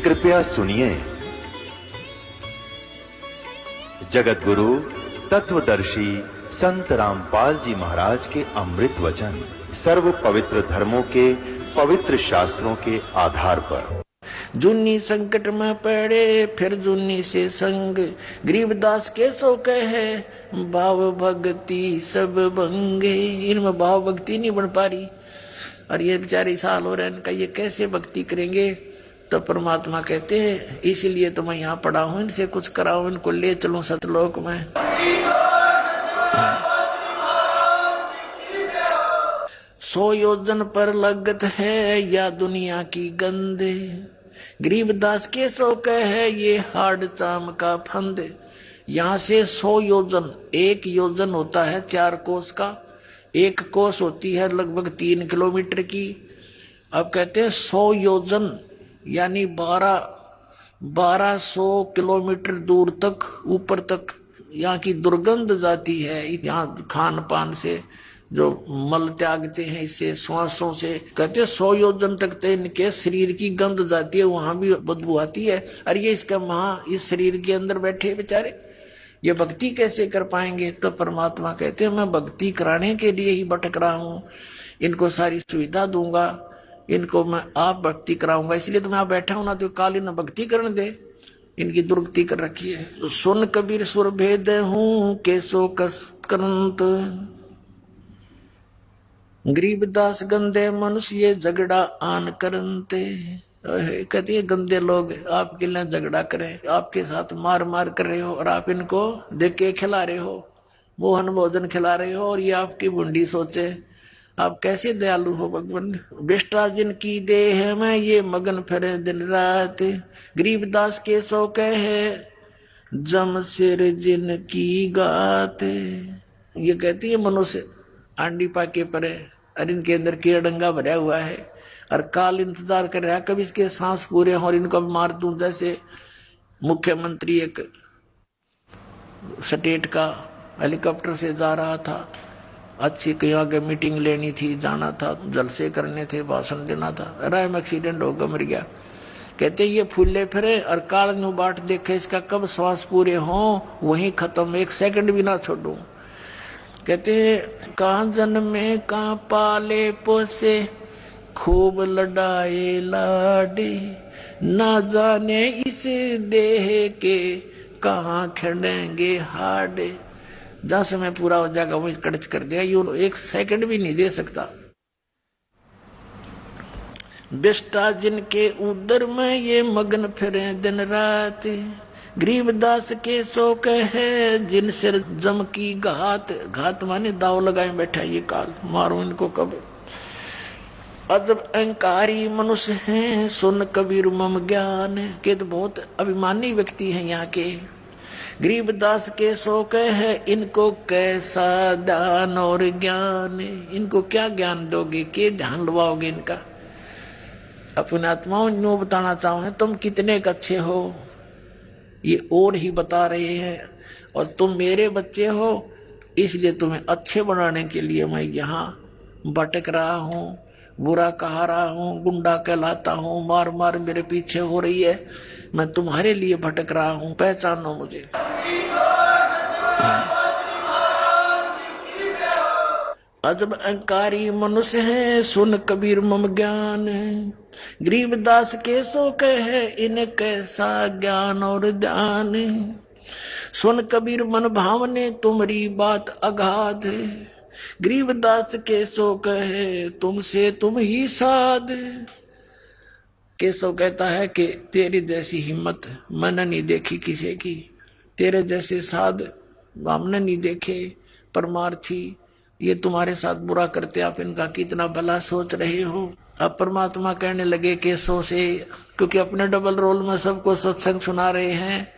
कृपया सुनिए। जगत गुरु तत्वदर्शी संत रामपाल जी महाराज के अमृत वचन सर्व पवित्र धर्मों के पवित्र शास्त्रों के आधार पर। जुन्नी संकट में पड़े फिर जुन्नी से संग, गरीबदास के सो कहे भाव भक्ति सब भंगे। इनमें भाव भक्ति नहीं बन पा रही और ये बेचारे साल हो रहे हैं, इनका ये कैसे भक्ति करेंगे। तो परमात्मा कहते हैं इसीलिए तो मैं यहाँ पड़ा हूँ, इनसे कुछ कराऊं, इनको ले चलूं सतलोक में। सौ योजन पर लगत है या दुनिया की गंदे, गरीबदास के सो कहे ये हार्ड चाम का फंदे। यहाँ से 100 योजन, एक योजन होता है 4 कोस का, एक कोस होती है लगभग 3 किलोमीटर की। अब कहते हैं 100 योजन यानी 1200 किलोमीटर दूर तक ऊपर तक यहाँ की दुर्गंध जाती है। यहाँ खान पान से जो मल त्यागते हैं, इससे श्वासों से, कहते हैं 100 योजन तक तो इनके शरीर की गंध जाती है, वहां भी बदबू आती है। और ये इसका इस शरीर के अंदर बैठे बेचारे ये भक्ति कैसे कर पाएंगे। तो परमात्मा कहते हैं मैं भक्ति कराने के लिए ही भटक रहा हूँ, इनको सारी सुविधा दूंगा, इनको मैं आप भक्ति कराऊंगा, इसलिए तो मैं आप बैठा हूं ना, तो काली न भक्ति करने दे, इनकी दुर्गति कर रखी है। तो सुन कबीर सुर भेद हूं केसो कसकंत, गरीबदास गंदे मनुष्य ये झगड़ा आन करनते। कहती है गंदे लोग आपके लिए झगड़ा करें, आपके साथ मार मार कर रहे हो और आप इनको देख के खिला रहे हो, मोहन भोजन खिला रहे हो, और ये आपकी बुंडी सोचे आप कैसे दयालु हो भगवान। बिष्टा जिनकी देह में ये मगन फिरे दिन रात, गरीबदास के सो कहे जम सिर जिनकी गात। ये कहती है मनुष्य आंडी पाके परे और इनके अंदर कीड़ंगा भरा हुआ है और काल इंतजार कर रहा है कभी इसके सांस पूरे हो और इनको मार दूं। जैसे मुख्यमंत्री एक स्टेट का हेलीकॉप्टर से जा रहा था, अच्छी कहीं आगे मीटिंग लेनी थी, जाना था, जलसे करने थे, भाषण देना था, राय में एक्सीडेंट होकर मर गया। कहते ये फूले फिरे और काल नु बाट देखे इसका कब श्वास पूरे हो, वहीं खत्म, 1 सेकंड भी ना छोड़ू। कहते कहाँ जन्मे कहाँ पाले पोसे, खूब लड़ाए लाडे, ना जाने इस देह के कहाँ खड़ेंगे हाडे। जहाँ समय पूरा हो जाएगा वो कड़च कर दिया, ये 1 सेकंड भी नहीं दे सकता। बिष्टा जिनके उदर में ये मगन फिरे दिन रात, गरीबदास के सो कहे जिन सिर जम की घात। घात माने दाव लगाए बैठा ये काल, मारो इनको कब। अजब अहंकारी मनुष्य हैं सुन कबीर मम ज्ञान, के तो बहुत अभिमानी व्यक्ति हैं यहाँ के। गरीबदास के सो कहे इनको कैसा दान और ज्ञान, इनको क्या ज्ञान दोगे, के ध्यान लवाओगे इनका। अपने आत्माओं नो बताना चाहो तुम कितने अच्छे हो, ये और ही बता रहे हैं, और तुम मेरे बच्चे हो, इसलिए तुम्हें अच्छे बनाने के लिए मैं यहाँ भटक रहा हूँ, बुरा कहा रहा हूँ, गुंडा कहलाता हूँ, मार मार मेरे पीछे हो रही है, मैं तुम्हारे लिए भटक रहा हूँ, पहचानो मुझे। अजब अहंकारी मनुष्य है सुन कबीर मम ज्ञान, गरीबदास के सो कहे इन कैसा ज्ञान और ध्यान। सुन कबीर मन भावने तुम्हारी बात अगाध, गरीबदास के सो कहे तुमसे तुम ही साध। केशव कहता है कि तेरी जैसी हिम्मत मैंने नहीं देखी किसी की, तेरे जैसे साध हमने नहीं देखे। परमार्थी ये तुम्हारे साथ बुरा करते, आप इनका कितना भला सोच रहे हो। अब परमात्मा कहने लगे केशव से, क्योंकि अपने डबल रोल में सबको सत्संग सुना रहे हैं।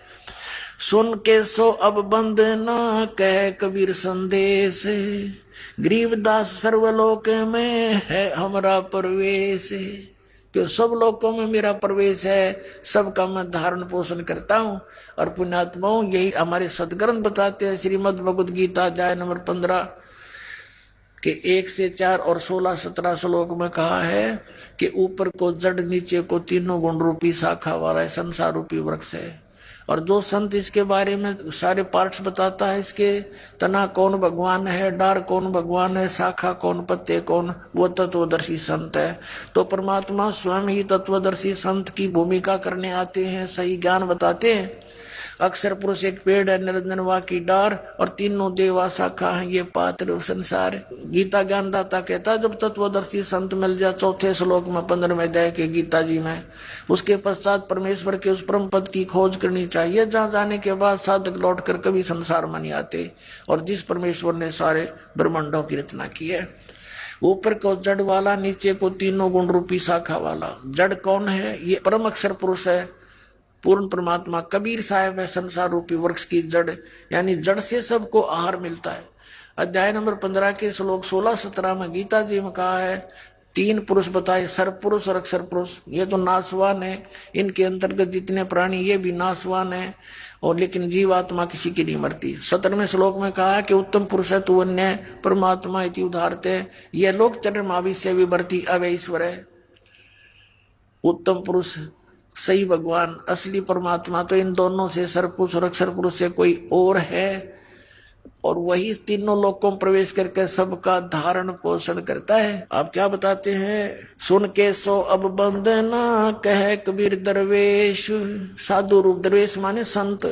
सुन के सो अब बंद ना कह कबीर संदेश, गरीबदास सर्वलोक में है हमारा प्रवेश। क्यों सब लोकों में मेरा प्रवेश है, सबका मैं धारण पोषण करता हूँ। और पुण्यात्माओं यही हमारे सदग्रंथ बताते हैं, श्रीमद् भगवद गीता अध्याय नंबर 15 कि 1 से 4 और 16-17 श्लोक में कहा है कि ऊपर को जड़, नीचे को तीनों गुण रूपी शाखा वाला है, संसार रूपी वृक्ष है। और जो संत इसके बारे में सारे पार्ट्स बताता है, इसके तना कौन भगवान है, डार कौन भगवान है, शाखा कौन, पत्ते कौन, वो तत्वदर्शी संत है। तो परमात्मा स्वयं ही तत्वदर्शी संत की भूमिका करने आते हैं, सही ज्ञान बताते हैं। अक्षर पुरुष एक पेड़ है, निरंजन वा की डार, और तीनों देवा शाखा है, ये पात्र संसार। गीता ज्ञानदाता कहता है जब तत्वदर्शी संत मिल जाए, चौथे श्लोक में 15वें अध्याय के गीता जी में, उसके पश्चात परमेश्वर के उस परम पद की खोज करनी चाहिए, जहाँ जाने के बाद साधक लौट कर कभी संसार में नहीं आते, और जिस परमेश्वर ने सारे ब्रह्मांडों की रचना की है। ऊपर को जड़ वाला, नीचे को तीनों गुण रूपी शाखा वाला। जड़ कौन है? ये परम अक्षर पुरुष है, पूर्ण परमात्मा। कबीर साहब है संसार रूपी वृक्ष की जड़, यानी जड़ से सबको आहार मिलता है। अध्याय नंबर 15 के श्लोक 16-17 में गीता जी में कहा है, 3 पुरुष बताए, सर्व पुरुष और अक्षर पुरुष। ये तो नाशवान है, इनके अंतर्गत जितने प्राणी ये भी नाशवान है, और लेकिन जीवात्मा किसी की नहीं मरती। 17वें श्लोक में कहा है कि उत्तम पुरुष है तू अन्य परमात्मा इति उदाहरते, ये लोक चरण माविष्य विवर्ती अवय ईश्वर है। उत्तम पुरुष सही भगवान, असली परमात्मा तो इन दोनों से, सर्वपुरुष और अक्षर पुरुष से कोई और है, और वही तीनों लोकों में प्रवेश करके सबका धारण पोषण करता है। आप क्या बताते हैं? सुन के सो अब बंदना, कहे कबीर दरवेश। साधु रूप, दरवेश माने संत,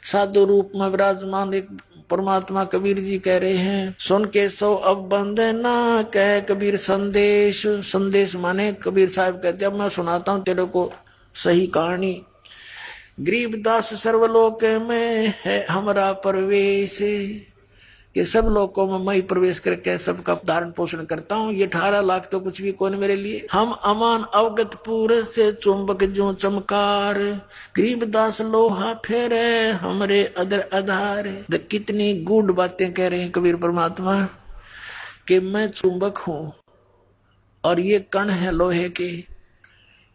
साधु रूप में विराजमान एक परमात्मा कबीर जी कह रहे हैं, सुन के सो अब बंदना, कहे कबीर संदेश। संदेश माने कबीर साहब कहते हैं अब मैं सुनाता हूं तेरे को सही कहानी। गरीबदास सर्वलोक में है हमारा प्रवेश, कि सब लोगों में मैं प्रवेश करके सबका धारण पोषण करता हूँ। ये 18 लाख तो कुछ भी कौन मेरे लिए। हम अमान अवगत पूरे से चुंबक जो चमकार, गरीबदास लोहा फेरे हमरे अदर आधार। कितनी गूढ़ बातें कह रहे हैं कबीर परमात्मा, कि मैं चुंबक हूँ और ये कण है लोहे के,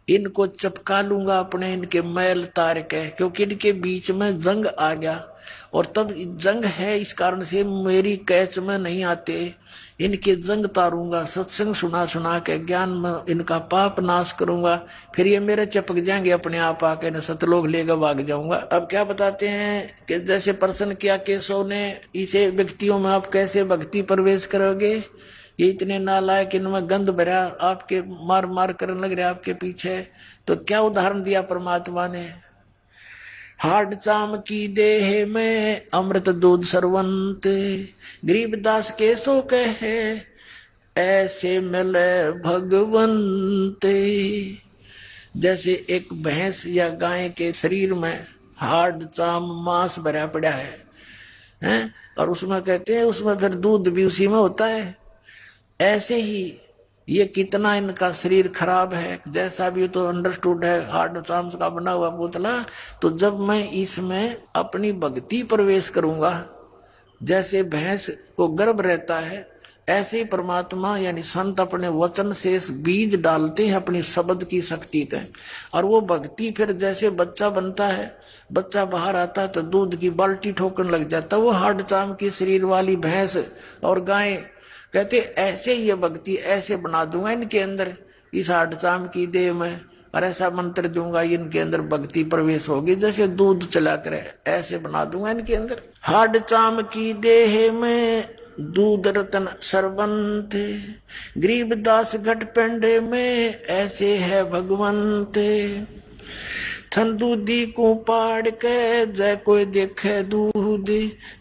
इनको चपका लूंगा अपने, इनके मैल तार के, क्योंकि इनके बीच में जंग आ गया, और तब जंग है इस कारण से मेरी कैच में नहीं आते, इनके जंग तारूंगा, सत्संग सुना सुना के ज्ञान में इनका पाप नाश करूंगा, फिर ये मेरे चिपक जाएंगे अपने आप आके, न सतलोक लेकर भाग जाऊंगा। अब क्या बताते हैं कि जैसे प्रश्न किया केशव ने, इसे व्यक्तियों में आप कैसे भक्ति प्रवेश करोगे, ये इतने नालायक, इनमें गंध भरा, आपके मार मार करने लग रहे आपके पीछे। तो क्या उदाहरण दिया परमात्मा ने, हाड चाम की देह में अमृत दूध सरवंत, गरीबदास के सो कहे ऐसे मिले भगवंत। जैसे एक भैंस या गाय के शरीर में हाड चाम मांस भरा पड़ा है, और उसमें कहते हैं उसमें फिर दूध भी उसी में होता है, ऐसे ही ये कितना इनका शरीर खराब है, जैसा भी तो अंडरस्टूड है, हार्ड चाम्स का बना हुआ पुतला। तो जब मैं इसमें अपनी भक्ति प्रवेश करूंगा, जैसे भैंस को गर्भ रहता है, ऐसे परमात्मा यानी संत अपने वचन से बीज डालते हैं अपनी शब्द की शक्ति से, और वो भक्ति फिर जैसे बच्चा बनता है, बच्चा बाहर आता है तो दूध की बाल्टी ठोकने लग जाता है, वो हार्ड चाम की शरीर वाली भैंस और गाय कहते ऐसे ही ये भक्ति ऐसे बना दूंगा इनके अंदर, इस हार्ड चाम की देह में, और ऐसा मंत्र दूंगा इनके अंदर भक्ति प्रवेश होगी, जैसे दूध चला करे ऐसे बना दूंगा इनके अंदर। हार्ड चाम की देह में दूध रतन सरबंत, गरीबदास घट पेंडे में ऐसे है भगवंत। थन दूधी को पाड़ के जय कोई देखे दूध,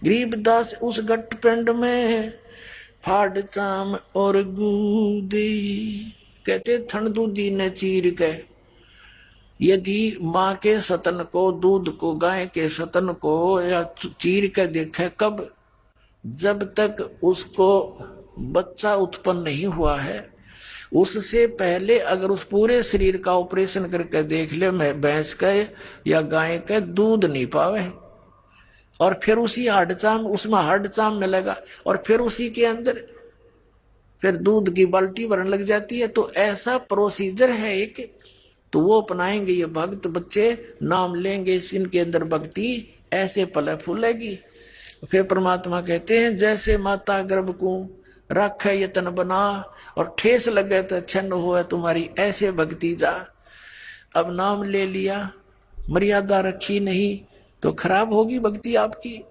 गरीबदास उस घट पेंड में हाड चाम और गूदी। कहते थन दूधी ने चीर के, यदि माँ के सतन को, दूध को, गाय के सतन को या चीर के देखे, कब? जब तक उसको बच्चा उत्पन्न नहीं हुआ है, उससे पहले अगर उस पूरे शरीर का ऑपरेशन करके देख ले, मैं भैंस का या गाय का दूध नहीं पावे, और फिर उसी हाडचाम, उसमें हाडचाम मिलेगा, और फिर उसी के अंदर फिर दूध की बाल्टी भरने लग जाती है। तो ऐसा प्रोसीजर है एक, तो वो अपनाएंगे ये भक्त बच्चे, नाम लेंगे, इनके अंदर भक्ति ऐसे पले फूलेगी। फिर परमात्मा कहते हैं जैसे माता गर्भ को राख ये तन बना, और ठेस लगे तो छन्न हुआ तुम्हारी ऐसे भक्ति जा। अब नाम ले लिया, मर्यादा रखी नहीं तो खराब होगी भक्ति आपकी।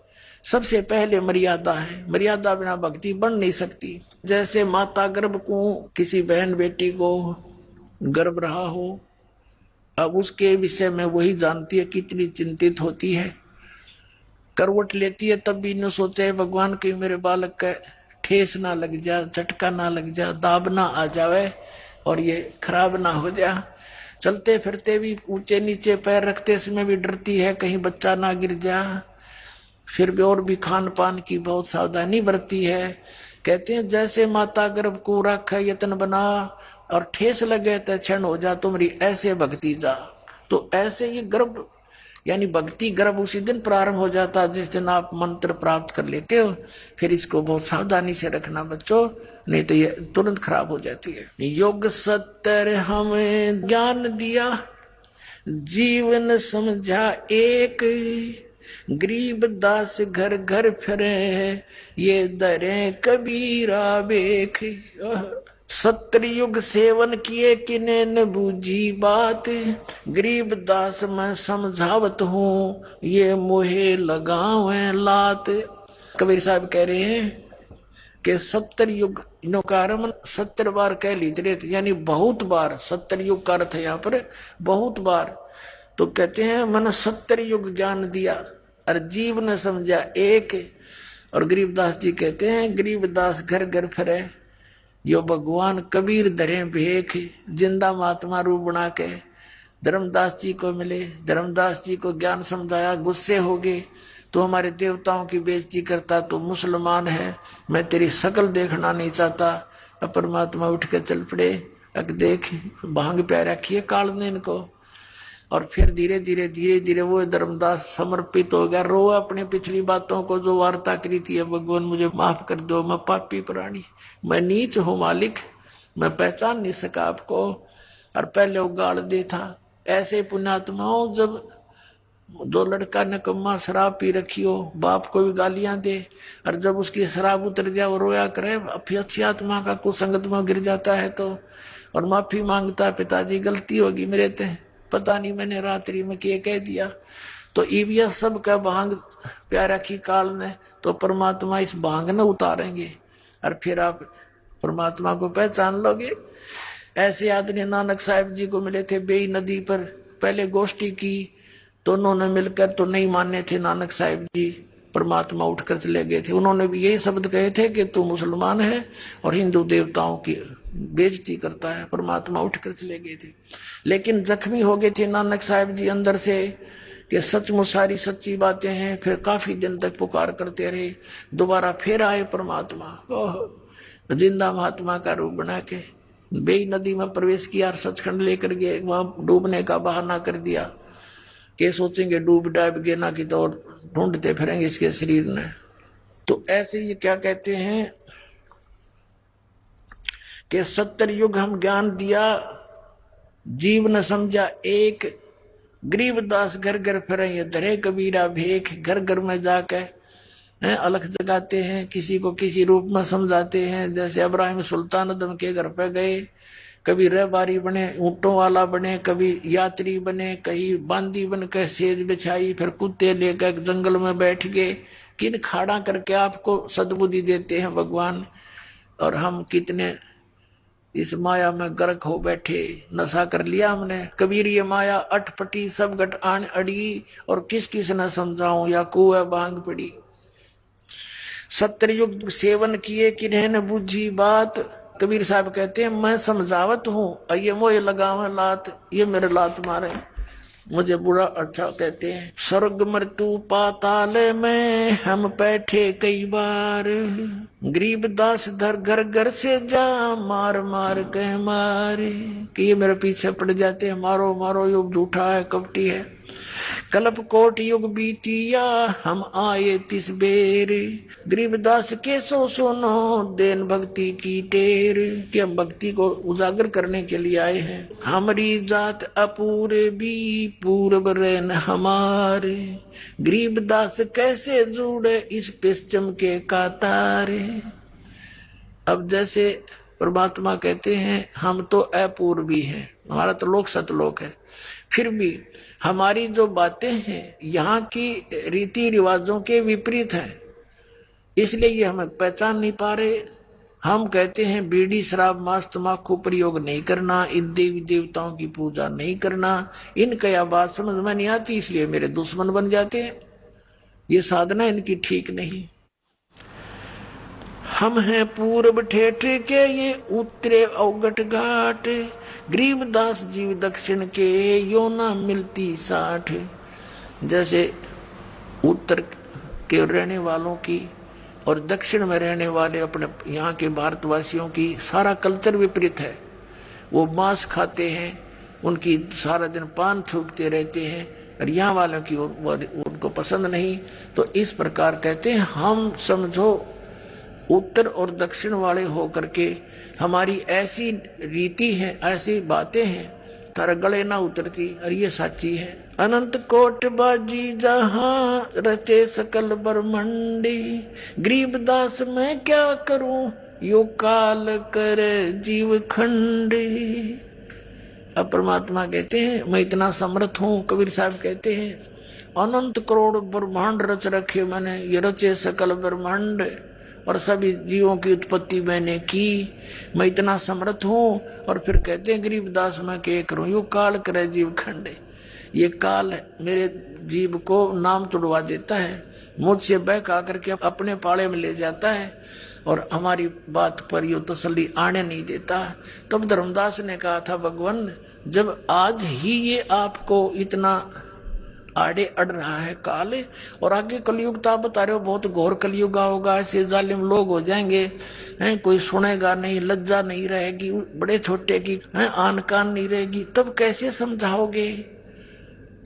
सबसे पहले मर्यादा है, मर्यादा बिना भक्ति बन नहीं सकती। जैसे माता गर्भ को किसी बहन बेटी को गर्भ रहा हो, अब उसके विषय में वही जानती है, कितनी चिंतित होती है, करवट लेती है तब भी न सोचे भगवान कि मेरे बालक का ठेस ना लग जा, झटका ना लग जा, दाब ना आ जावे और ये खराब ना हो जा। चलते फिरते भी ऊंचे नीचे पैर रखते समय भी डरती है कहीं बच्चा ना गिर जा। फिर भी और भी खान पान की बहुत सावधानी बरतती है। कहते हैं जैसे माता गर्भ को रख यत्न बना, और ठेस लगे तो क्षण हो जा तुम्हारी ऐसे भक्ति जा। तो ऐसे ये गर्भ यानी भक्ति गर्भ उसी दिन प्रारंभ हो जाता है जिस दिन आप मंत्र प्राप्त कर लेते हो। फिर इसको बहुत सावधानी से रखना बच्चों, नहीं तो ये तुरंत खराब हो जाती है। योग सत्तर हमें ज्ञान दिया, जीवन समझा एक, गरीब दास घर घर फिरे, ये दरे कबीरा बेख। सत्तर युग सेवन किए किने न बूझी बात, गरीब दास मैं समझावत हूँ, ये मोहे लगावे लात। कबीर साहब कह रहे हैं कि 70 युग नो कारण 70 बार कह लीजिए, यानी बहुत बार। 70 युग का अर्थ है यहाँ पर बहुत बार। तो कहते हैं मैंने 70 युग ज्ञान दिया और जीव ने समझा एक। और गरीबदास जी कहते हैं गरीबदास घर घर फिरे, यो भगवान कबीर धरे भेख, जिंदा महात्मा रूप बना के धर्मदास जी को मिले। धर्मदास जी को ज्ञान समझाया, गुस्से हो गए, तो हमारे देवताओं की बेइज्जती करता, तो मुसलमान है, मैं तेरी शकल देखना नहीं चाहता। अब परमात्मा उठ के चल पड़े, अक देख भांग प्यार रखिए काल ने इनको। और फिर धीरे धीरे वो धर्मदास समर्पित हो गया, रो अपनी पिछली बातों को जो वार्ता करी थी, भगवान मुझे माफ कर दो, मैं पापी प्राणी, मैं नीच हूँ मालिक, मैं पहचान नहीं सका आपको। और पहले वो गाड़ दे था। ऐसे पुण्यात्माओं जब दो लड़का नकम्मा शराब पी रखी हो, बाप को भी गालियां दे, और जब उसकी शराब उतर जाए वो रोया करे, फिर अच्छी आत्मा का कुसंगत में गिर जाता है तो, और माफी मांगता है, पिताजी गलती होगी मेरे ते, पता नहीं मैंने रात्रि में क्या कह दिया। तो ईविया सब का भांग प्यारा की काल ने, तो परमात्मा इस भांग न उतारेंगे और फिर आप परमात्मा को पहचान लोगे। ऐसे आदमी नानक साहिब जी को मिले थे बेई नदी पर, पहले गोष्ठी की, दोनों ने मिलकर तो नहीं माने थे नानक साहिब जी, परमात्मा उठकर चले गए थे। उन्होंने भी यही शब्द कहे थे कि तू मुसलमान है और हिंदू देवताओं की बेइज्जती करता है, परमात्मा उठकर चले गए थे। लेकिन जख्मी हो गए थे नानक साहिब जी अंदर से कि सचमुच सारी सच्ची बातें हैं। फिर काफी दिन तक पुकार करते रहे, दोबारा फिर आए परमात्मा, ओह जिंदा महात्मा का रूप बना के बेई नदी में प्रवेश किया, सचखंड लेकर गए, वहां डूबने का बहाना कर दिया कि सोचेंगे डूब डाब गए ना कि, तो ढूंढते फिरेंगे इसके शरीर ने। तो ऐसे ये क्या कहते हैं कि 70 युग हम ज्ञान दिया, जीव न समझा एक, गरीबदास घर घर फिरे, ये धरे कबीरा भेख। घर घर में जाकर अलख जगाते हैं, किसी को किसी रूप में समझाते हैं। जैसे अब्राहिम सुल्तान अदम के घर पे गए, कभी रहबारी बने, ऊंटों वाला बने, कभी यात्री बने, कहीं बांदी बनकर सेज बिछाई, फिर कुत्ते लेकर जंगल में बैठ गए। किन खाड़ा करके आपको सद्बुद्धि देते हैं भगवान, और हम कितने इस माया में गर्क हो बैठे, नशा कर लिया हमने। कबीर ये माया अटपटी सब गट आन अड़ी, और किस किस न समझाऊं या कुआ भांग पड़ी। 70 युग सेवन किए किन्हें न बूझी बात। कबीर साहब कहते हैं मैं समझावत हूँ, ये मोह लगाव लात, ये मेरे लात मारे, मुझे बुरा अच्छा कहते हैं। स्वर्ग मृत्यु पाताल में हम बैठे कई बार, गरीबदास धर घर घर से जा मार मार कह मारे। कि ये मेरे पीछे पड़ जाते हैं, मारो मारो, युग झूठा है कपटी है। कल्प कोट युग बीतिया हम आए तिस बेर, गरीबदास के सो सुनो देन भक्ति की टेर। कि हम भक्ति को उजागर करने के लिए आए हैं। हमारी जात अपूरे भी पूर्व रहन हमारे, गरीबदास कैसे जुड़े इस पश्चिम के कातारे। अब जैसे परमात्मा कहते हैं हम तो अपूर्वी हैं, हमारा तो लोक सतलोक है, फिर भी हमारी जो बातें हैं यहाँ की रीति रिवाजों के विपरीत हैं, इसलिए ये हम पहचान नहीं पा रहे। हम कहते हैं बीड़ी शराब मांस तम्बाकू प्रयोग नहीं करना, इन देवी देवताओं की पूजा नहीं करना, इनका यह बात समझ में नहीं आती, इसलिए मेरे दुश्मन बन जाते हैं। ये साधना इनकी ठीक नहीं। हम हैं पूर्व ठेठ के, ये उत्तरे अवगट घाट, गरीबदास जीव दक्षिण के, यो ना मिलती साठ। जैसे उत्तर के रहने वालों की और दक्षिण में रहने वाले अपने यहाँ के भारतवासियों की सारा कल्चर विपरीत है। वो मांस खाते हैं, उनकी सारा दिन पान थूकते रहते हैं, और यहाँ वालों की उनको पसंद नहीं। तो इस प्रकार कहते हैं हम समझो उत्तर और दक्षिण वाले हो करके हमारी ऐसी रीति है, ऐसी बातें हैं, तारा गले ना उतरती, और ये सच्ची है। अनंत कोट बाजी जहां रचे सकल ब्रह्मंडी, गरीबदास मैं क्या करूं यो काल कर जीव खंडी। अब परमात्मा कहते हैं मैं इतना समर्थ हूं। कबीर साहब कहते हैं अनंत करोड़ ब्रह्मांड रच रखे मैंने, ये रचे सकल ब्रह्मांड, और सभी जीवों की उत्पत्ति मैंने की, मैं इतना समर्थ हूं। और फिर कहते हैं गरीबदास मैं क्या करूं यो काल करे जीव खंडे। ये काल मेरे जीव को नाम तुड़वा देता है, मुझसे बहका करके अपने पाले में ले जाता है, और हमारी बात पर यो तसल्ली आने नहीं देता। तब धर्मदास ने कहा था भगवान जब आज ही ये आपको इतना आड़े अड़ रहा है काल, और आगे कलयुग तो आप बता रहे हो बहुत घोर कलयुग होगा, ऐसे जालिम लोग हो जाएंगे हैं, कोई सुनेगा नहीं, लज्जा नहीं रहेगी बड़े छोटे की, हैं आन कान नहीं रहेगी, तब कैसे समझाओगे।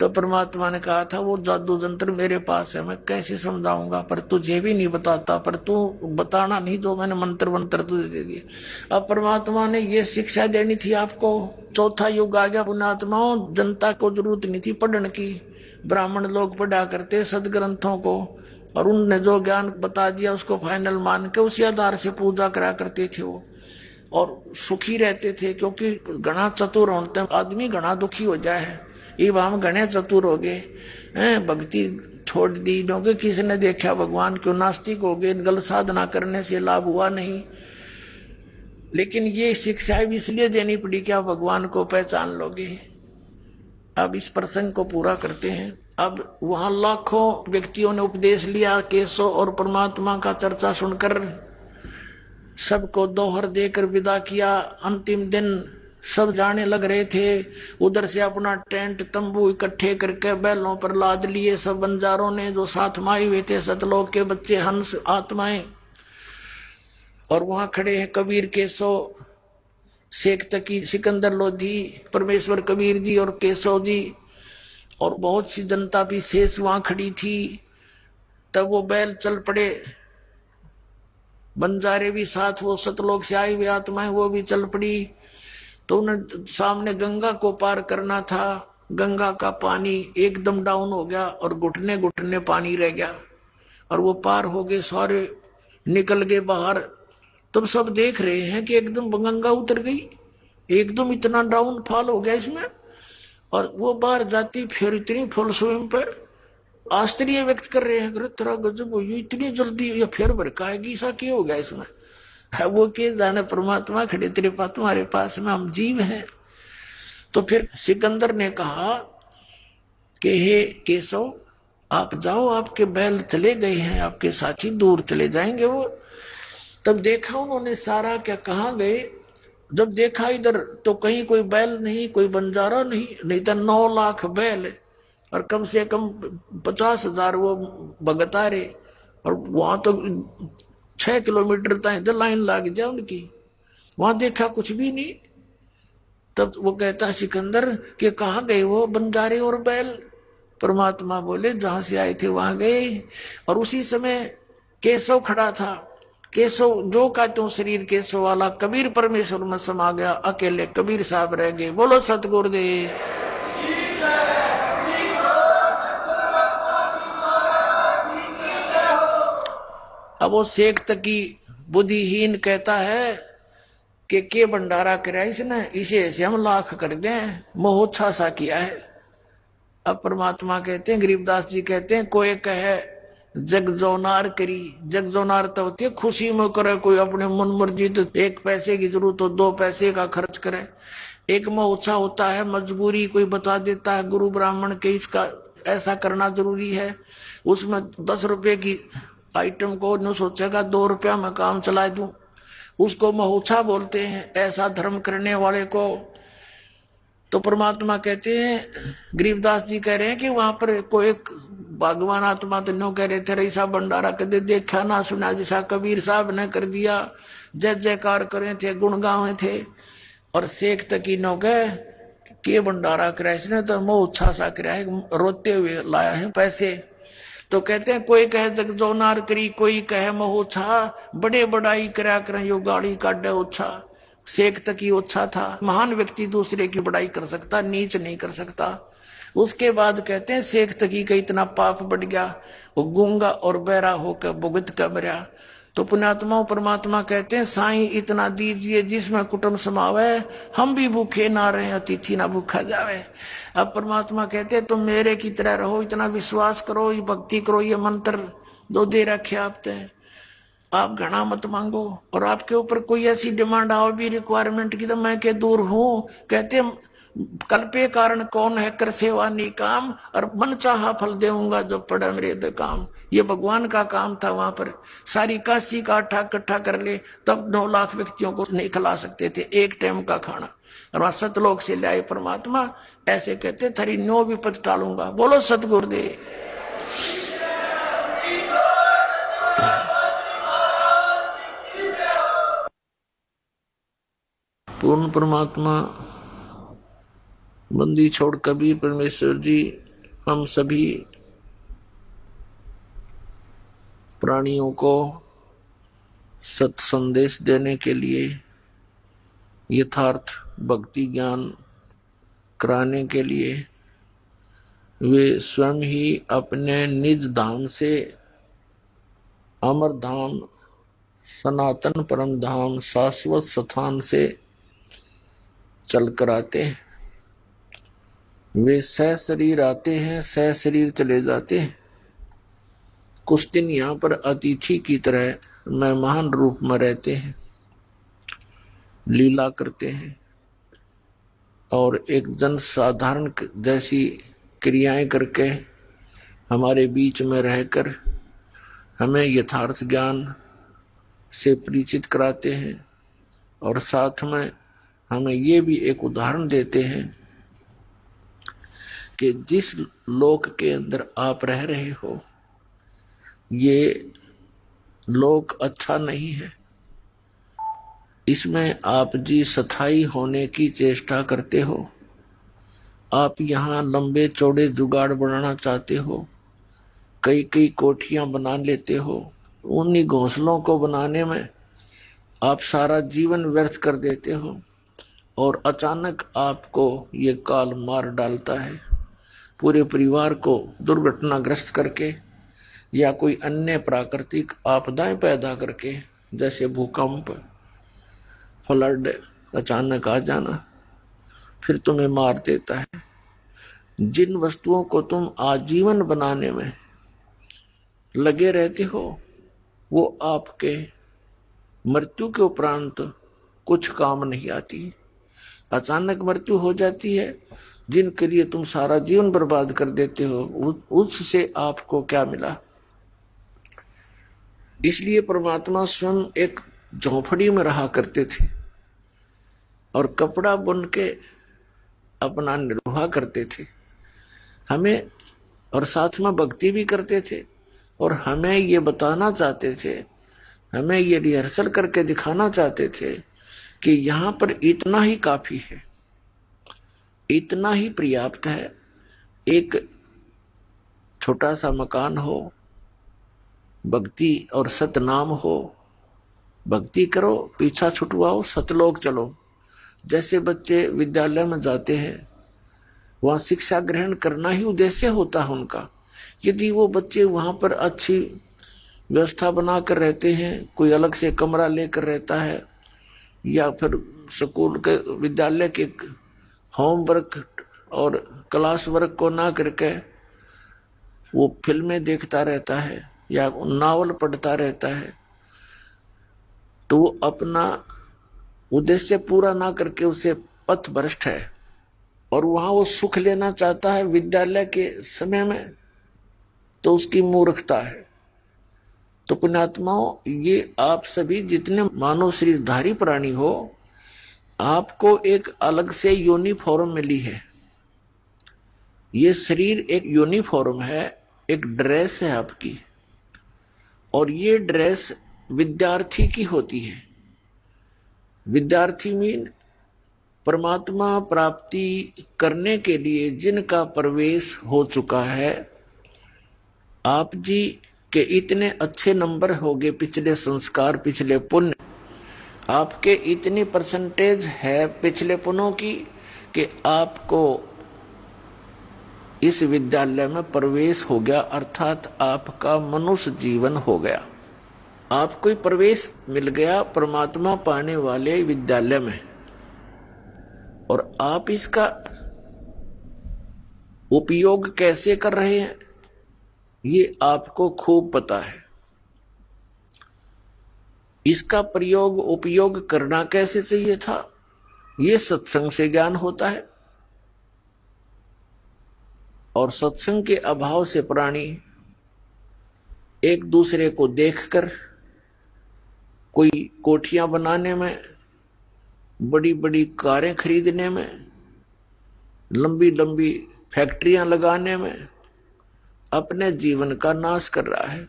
तो परमात्मा ने कहा था वो जादू जंत्र मेरे पास है, मैं कैसे समझाऊंगा, पर तुझे भी नहीं बताता, पर तू बताना नहीं जो मैंने मंत्र मंत्र तुझे दे दिए। अब परमात्मा ने ये शिक्षा देनी थी आपको। चौथा युग आ गया पुण्यात्माओं, जनता को जरूरत नहीं थी पढ़ने की, ब्राह्मण लोग पढ़ा करते सदग्रंथों को, और उनने जो ज्ञान बता दिया उसको फाइनल मान के उसी आधार से पूजा करा करते थे वो, और सुखी रहते थे। क्योंकि घना चतुर होते आदमी घना दुखी हो जाए, ये हम घने चतुर हो गए हैं, भक्ति छोड़ दी क्योंकि किसी ने देखा भगवान क्यों, नास्तिक हो गए, गलत साधना करने से लाभ हुआ नहीं। लेकिन ये शिक्षा भी इसलिए देनी पड़ी कि आप भगवान को पहचान लोगे। अब इस प्रसंग को पूरा करते हैं। अब वहां लाखों व्यक्तियों ने उपदेश लिया, केशव और परमात्मा का चर्चा सुनकर सबको दोहर देकर विदा किया। अंतिम दिन सब जाने लग रहे थे, उधर से अपना टेंट तंबू इकट्ठे करके बैलों पर लाद लिए सब बंजारों ने, जो साथ में आए हुए थे सतलोक के बच्चे हंस आत्माएं। और वहां खड़े हैं कबीर केशव, शेख तकी, सिकंदर लोधी, परमेश्वर कबीर जी और केशव जी, और बहुत सी जनता भी शेष वहां खड़ी थी। तब वो बैल चल पड़े, बंजारे भी साथ, वो सतलोक से आई हुई आत्माएं वो भी चल पड़ी। तो उन्हें सामने गंगा को पार करना था। गंगा का पानी एकदम डाउन हो गया और घुटने घुटने पानी रह गया, और वो पार हो गए, सारे निकल गए बाहर। तब सब देख रहे हैं कि एकदम गंगा उतर गई, एकदम इतना डाउन फॉल हो गया इसमें। और वो बाहर जाती फिर इतनी फुल स्विंग पर आश्चर्य व्यक्त कर रहे हैं, तेरा गजब हो, इतनी जल्दी या फिर भड़काएगी, ऐसा क्या हो गया इसमें। वो के जाने परमात्मा खड़े तेरे पास, तुम्हारे पास में हम जीव हैं। तो फिर सिकंदर ने कहा कि हे केशव आप जाओ, आपके बैल चले गए हैं, आपके साथी दूर चले जाएंगे वो। तब देखा उन्होंने सारा, क्या कहाँ गए। जब देखा इधर तो कहीं कोई बैल नहीं, कोई बंजारा नहीं, नहीं तो 9 लाख बैल और कम से कम 50,000 वो भगत आ रहे। और वहां तो 6 किलोमीटर तक लाइन लग जाए उनकी, वहां देखा कुछ भी नहीं। तब वो कहता सिकंदर कि कहाँ गए वो बंजारे और बैल। परमात्मा बोले जहां से आए थे वहां गए। और उसी समय केशव खड़ा था। केशव जो का तो शरीर केशव वाला, कबीर परमेश्वर में समा गया, अकेले कबीर साहब रह गए। बोलो सतगुरुदेव। अब वो शेख तकी बुद्धिहीन कहता है कि के भंडारा कराया इसने, इसे ऐसे हम लाख कर दें, मोह अच्छा सा किया है। अब परमात्मा कहते हैं, गरीबदास जी कहते हैं, कोई कहे जग जोनार करी, जग जोनार तो होती है खुशी में करे, कोई अपने मन मर्जी तो 1 पैसे की जरूरत हो 2 पैसे का खर्च करे। एक मोह अच्छा होता है मजबूरी, कोई बता देता है गुरु ब्राह्मण के इसका ऐसा करना जरूरी है, उसमें 10 रुपए की आइटम को न सोचेगा 2 रुपया में काम चला दूं, उसको मोहच्छा बोलते हैं, ऐसा धर्म करने वाले को। तो परमात्मा कहते हैं, गरीबदास जी कह रहे हैं कि वहां पर कोई भगवान आत्मा तो नो कह रहे थे, ऐसा भंडारा कदे देखा ना सुना जैसा कबीर साहब ने कर दिया, जय जयकार करे थे, गुण गावे थे। और शेख तकी नो कह के भंडारा कराया इसने तो मोह अच्छा सा कराया है, रोते हुए लाया है पैसे। तो कहते हैं कोई कहे जग जोनार करी, कोई कहे मोह अच्छा, बड़े बड़ाई करा करें यो गाड़ी काटे ओछा। शेख तकी ओछा था, महान व्यक्ति दूसरे की बड़ाई कर सकता, नीच नहीं कर सकता। उसके बाद कहते हैं शेख तकी का इतना पाप बढ़ गया, वो गूंगा और बहरा होकर भुगत कर मरा। तो पुण्यात्मा परमात्मा कहते हैं, साईं इतना दीजिए जिसमें कुटुंब समावे, हम भी भूखे ना रहे अतिथि ना भूखा जावे। अब परमात्मा कहते हैं तुम मेरे की तरह रहो, इतना विश्वास करो, ये भक्ति करो, ये मंत्र जो दे रखे आपने, आप घना मत मांगो। और आपके ऊपर कोई ऐसी डिमांड आओ भी रिक्वायरमेंट की तो मैं के दूर हूं। कहते कल्पे कारण कौन है कर सेवा नी काम, और मन चाहा फल देऊंगा जो पड़ा मेरे दे काम। ये भगवान का काम था। वहां पर सारी काशी का आटा इकट्ठा कर ले तब 9 लाख व्यक्तियों को नहीं खिला सकते थे एक टाइम का खाना, और वहां सतलोक से लाए परमात्मा। ऐसे कहते थरी 9 विपद टालूंगा। बोलो सतगुरुदेव। पूर्ण परमात्मा बंदी छोड़ कबीर परमेश्वर जी हम सभी प्राणियों को सत संदेश देने के लिए, यथार्थ भक्ति ज्ञान कराने के लिए वे स्वयं ही अपने निज धाम से, अमर धाम, सनातन परम धाम, शाश्वत स्थान से चल कर आते हैं। वे सह शरीर आते हैं, सह शरीर चले जाते हैं। कुछ दिन यहाँ पर अतिथि की तरह मेहमान रूप में रहते हैं, लीला करते हैं और एक जन साधारण जैसी क्रियाएं करके हमारे बीच में रहकर हमें यथार्थ ज्ञान से परिचित कराते हैं। और साथ में हमें ये भी एक उदाहरण देते हैं कि जिस लोक के अंदर आप रह रहे हो ये लोक अच्छा नहीं है, इसमें आप जी स्थायी होने की चेष्टा करते हो। आप यहाँ लंबे चौड़े जुगाड़ बनाना चाहते हो, कई कई कोठियां बना लेते हो। उन्हीं घोंसलों को बनाने में आप सारा जीवन व्यर्थ कर देते हो और अचानक आपको ये काल मार डालता है, पूरे परिवार को दुर्घटनाग्रस्त करके या कोई अन्य प्राकृतिक आपदाएं पैदा करके, जैसे भूकंप, फ्लड अचानक आ जाना, फिर तुम्हें मार देता है। जिन वस्तुओं को तुम आजीवन बनाने में लगे रहते हो वो आपके मृत्यु के उपरांत कुछ काम नहीं आती। अचानक मृत्यु हो जाती है, जिनके लिए तुम सारा जीवन बर्बाद कर देते हो, उससे आपको क्या मिला। इसलिए परमात्मा स्वयं एक झोंपड़ी में रहा करते थे और कपड़ा बुन के अपना निर्वाह करते थे हमें, और साथ में भक्ति भी करते थे और हमें ये बताना चाहते थे, हमें ये रिहर्सल करके दिखाना चाहते थे कि यहाँ पर इतना ही काफी है, इतना ही पर्याप्त है। एक छोटा सा मकान हो, भक्ति और सतनाम हो, भक्ति करो, पीछा छुटवाओ, सतलोक चलो। जैसे बच्चे विद्यालय में जाते हैं, वहां शिक्षा ग्रहण करना ही उद्देश्य होता है उनका। यदि वो बच्चे वहां पर अच्छी व्यवस्था बनाकर रहते हैं, कोई अलग से कमरा लेकर रहता है, या फिर स्कूल के विद्यालय के होमवर्क और क्लास वर्क को ना करके वो फिल्में देखता रहता है या नावल पढ़ता रहता है, तो वो अपना उद्देश्य पूरा ना करके उसे पथ भ्रष्ट है और वहां वो सुख लेना चाहता है विद्यालय के समय में, तो उसकी मूर्खता है। तो पुण्यात्माओं, ये आप सभी जितने मानव शरीरधारी प्राणी हो, आपको एक अलग से यूनिफॉर्म मिली है। ये शरीर एक यूनिफॉर्म है, एक ड्रेस है आपकी, और ये ड्रेस विद्यार्थी की होती है। विद्यार्थी मीन परमात्मा प्राप्ति करने के लिए जिनका प्रवेश हो चुका है। आप जी के इतने अच्छे नंबर हो गए, पिछले संस्कार, पिछले पुण्य, आपके इतनी परसेंटेज है पिछले पुण्यों की कि आपको इस विद्यालय में प्रवेश हो गया, अर्थात आपका मनुष्य जीवन हो गया। आपको प्रवेश मिल गया परमात्मा पाने वाले विद्यालय में, और आप इसका उपयोग कैसे कर रहे हैं ये आपको खूब पता है। इसका प्रयोग उपयोग करना कैसे चाहिए था, ये सत्संग से ज्ञान होता है। और सत्संग के अभाव से प्राणी एक दूसरे को देखकर कोई कोठियां बनाने में, बड़ी बड़ी कारें खरीदने में, लंबी लंबी फैक्ट्रियां लगाने में अपने जीवन का नाश कर रहा है,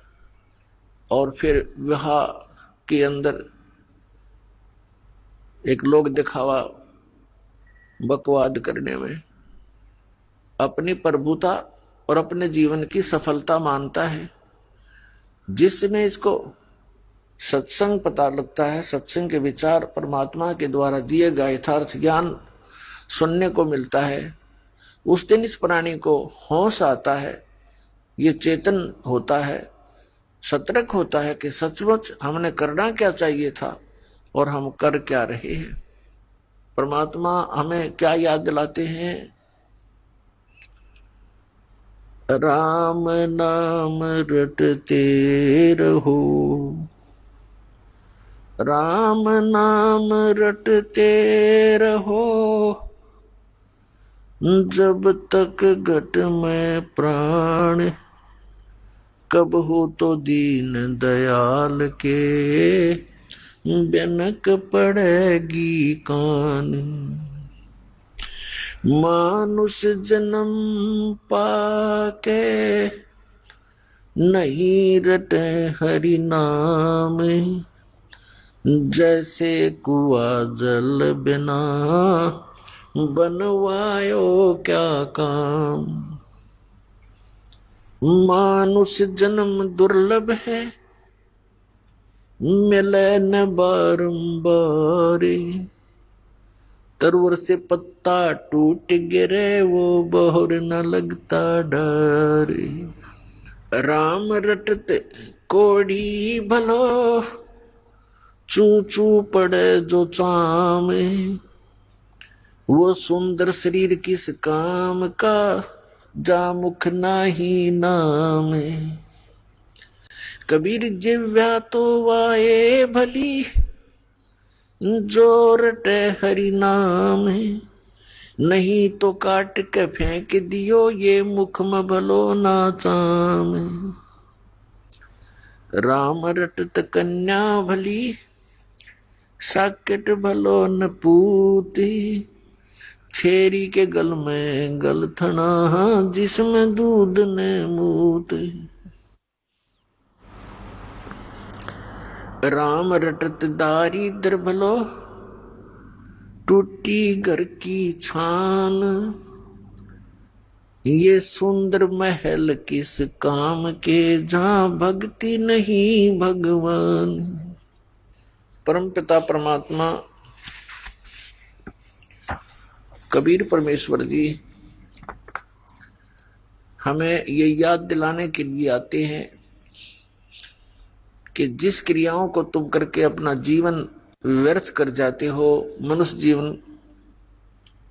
और फिर विवाह के अंदर एक लोग दिखावा बकवाद करने में अपनी प्रभुता और अपने जीवन की सफलता मानता है। जिसमें इसको सत्संग पता लगता है, सत्संग के विचार परमात्मा के द्वारा दिए गए यथार्थ ज्ञान सुनने को मिलता है, उस दिन इस प्राणी को होश आता है, ये चेतन होता है, सतर्क होता है कि सचमुच हमने करना क्या चाहिए था और हम कर क्या रहे हैं। परमात्मा हमें क्या याद दिलाते हैं, राम नाम रटते रहो, राम नाम रटते रहो, जब तक घट में प्राण, कब हो तो दीन दयाल के, बेनक पड़ेगी कान। मानुष जन्म पाके नहीं रटे हरि नाम, जैसे कुआ जल बिना बनवायो क्या काम। मानुष जन्म दुर्लभ है, मिले न बारंबार, तरवर से पत्ता टूट गिरे वो बहुर न लगता डर। राम रटते कोड़ी भलो, चू चू पड़े जो चाम, वो सुंदर शरीर किस काम का, जा मुख नाही नाम। कबीर जिव्या तो वाए भली, जो रटे हरि नाम, नहीं तो काट के फेंक दियो, ये मुख में भलो ना चाम। राम रटत कन्या भली, साकेट भलो न पूती, छेरी के गल में गलथना, जिसमें दूध ने मूत। राम रटत दारिद्र भलो, टूटी घर की छान, ये सुंदर महल किस काम के, जहां भक्ति नहीं भगवान। परमपिता परमात्मा कबीर परमेश्वर जी हमें ये याद दिलाने के लिए आते हैं कि जिस क्रियाओं को तुम करके अपना जीवन व्यर्थ कर जाते हो, मनुष्य जीवन